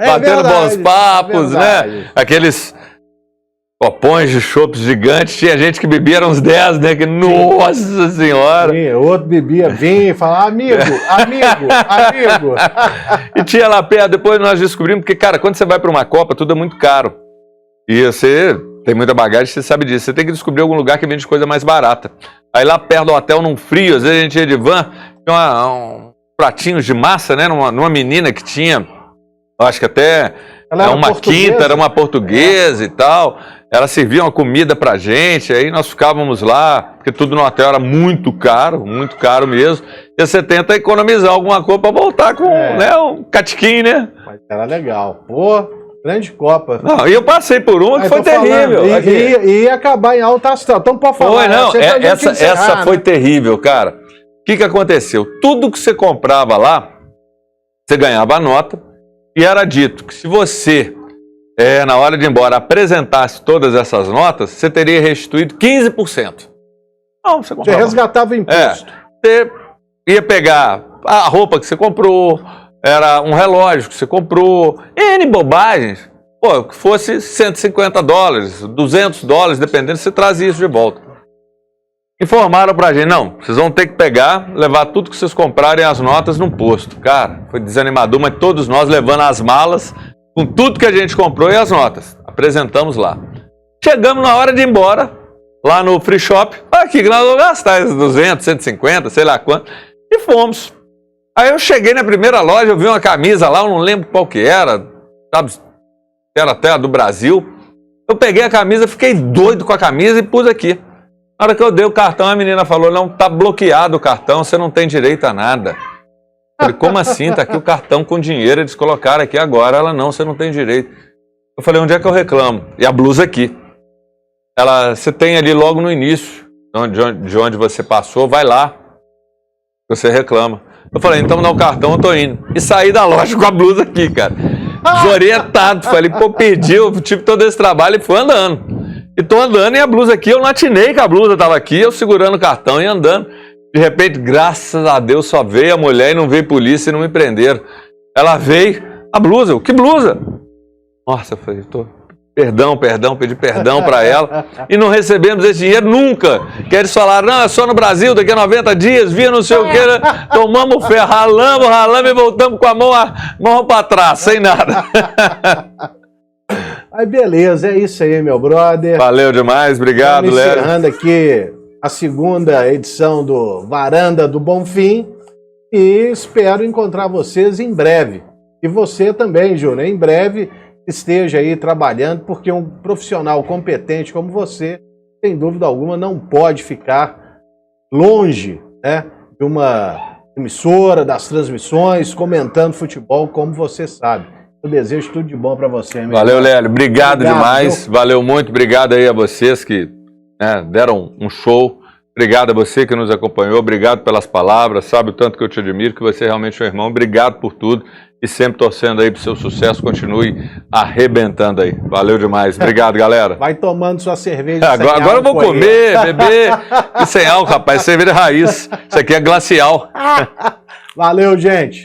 Batendo bons papos, né? Aqueles copões de chopps gigantes. Tinha gente que bebia uns 10, né? Que, nossa senhora! Sim, outro bebia vinho e falava, amigo. E tinha lá perto, depois nós descobrimos, porque, cara, quando você vai para uma Copa, tudo é muito caro. E você... tem muita bagagem, você sabe disso. Você tem que descobrir algum lugar que vende coisa mais barata. Aí lá perto do hotel, num frio, às vezes a gente ia de van, tinha uns pratinhos de massa, né? Numa menina que tinha, acho que até uma quinta, era uma portuguesa e tal. Ela servia uma comida pra gente, aí nós ficávamos lá, porque tudo no hotel era muito caro mesmo. E você tenta economizar alguma coisa pra voltar com um catiquinho, né? Mas era legal, pô. Grande Copa. Não, e eu passei por uma que foi terrível. E ia acabar em alta astral. Então pode falar. Foi, não. Essa foi terrível, cara. O que aconteceu? Tudo que você comprava lá, você ganhava a nota e era dito que se você, na hora de ir embora, apresentasse todas essas notas, você teria restituído 15%. Não, você comprava. Você resgatava o imposto. Você ia pegar a roupa que você comprou, era um relógio que você comprou, N bobagens, pô, que fosse $150, $200, dependendo, você trazia isso de volta. Informaram pra gente, não, vocês vão ter que pegar, levar tudo que vocês comprarem, as notas no posto. Cara, foi desanimador, mas todos nós levando as malas, com tudo que a gente comprou e as notas. Apresentamos lá. Chegamos na hora de ir embora, lá no free shop, aqui que nós vamos gastar 200, 150, sei lá quanto, e fomos. Aí eu cheguei na primeira loja, eu vi uma camisa lá, eu não lembro qual que era, sabe, era até a do Brasil. Eu peguei a camisa, fiquei doido com a camisa e pus aqui. Na hora que eu dei o cartão, a menina falou, não, tá bloqueado o cartão, você não tem direito a nada. Eu falei, como assim? Tá aqui o cartão com dinheiro, eles colocaram aqui agora. Ela, não, você não tem direito. Eu falei, onde é que eu reclamo? E a blusa aqui. Ela, você tem ali logo no início, de onde você passou, vai lá, você reclama. Eu falei, então dá o cartão, eu tô indo. E saí da loja com a blusa aqui, cara. Desorientado. Falei, pô, perdi, eu tive todo esse trabalho e fui andando. E tô andando e a blusa aqui, eu não atinei que a blusa tava aqui, eu segurando o cartão e andando. De repente, graças a Deus, só veio a mulher e não veio polícia e não me prenderam. Ela veio, a blusa, eu, que blusa? Nossa, eu falei, perdão, pedi perdão para ela. E não recebemos esse dinheiro nunca. Que eles falaram, não, é só no Brasil, daqui a 90 dias, via não sei o que, né? Tomamos fé, ralamos e voltamos com a mão para trás, sem nada. Aí beleza, é isso aí, meu brother. Valeu demais, obrigado, Léo. Encerrando aqui a segunda edição do Varanda do Bonfim e espero encontrar vocês em breve. E você também, Júnior, em breve esteja aí trabalhando, porque um profissional competente como você, sem dúvida alguma, não pode ficar longe, né, de uma emissora, das transmissões, comentando futebol, como você sabe. Eu desejo tudo de bom para você, meu Valeu, Lélio. Obrigado demais. Viu? Valeu muito. Obrigado aí a vocês que deram um show. Obrigado a você que nos acompanhou. Obrigado pelas palavras. Sabe o tanto que eu te admiro, que você realmente é um irmão. Obrigado por tudo. E sempre torcendo aí pro seu sucesso. Continue arrebentando aí. Valeu demais. Obrigado, galera. Vai tomando sua cerveja. Agora eu vou comer, beber. E sem álcool, rapaz. Cerveja raiz. Isso aqui é glacial. Valeu, gente.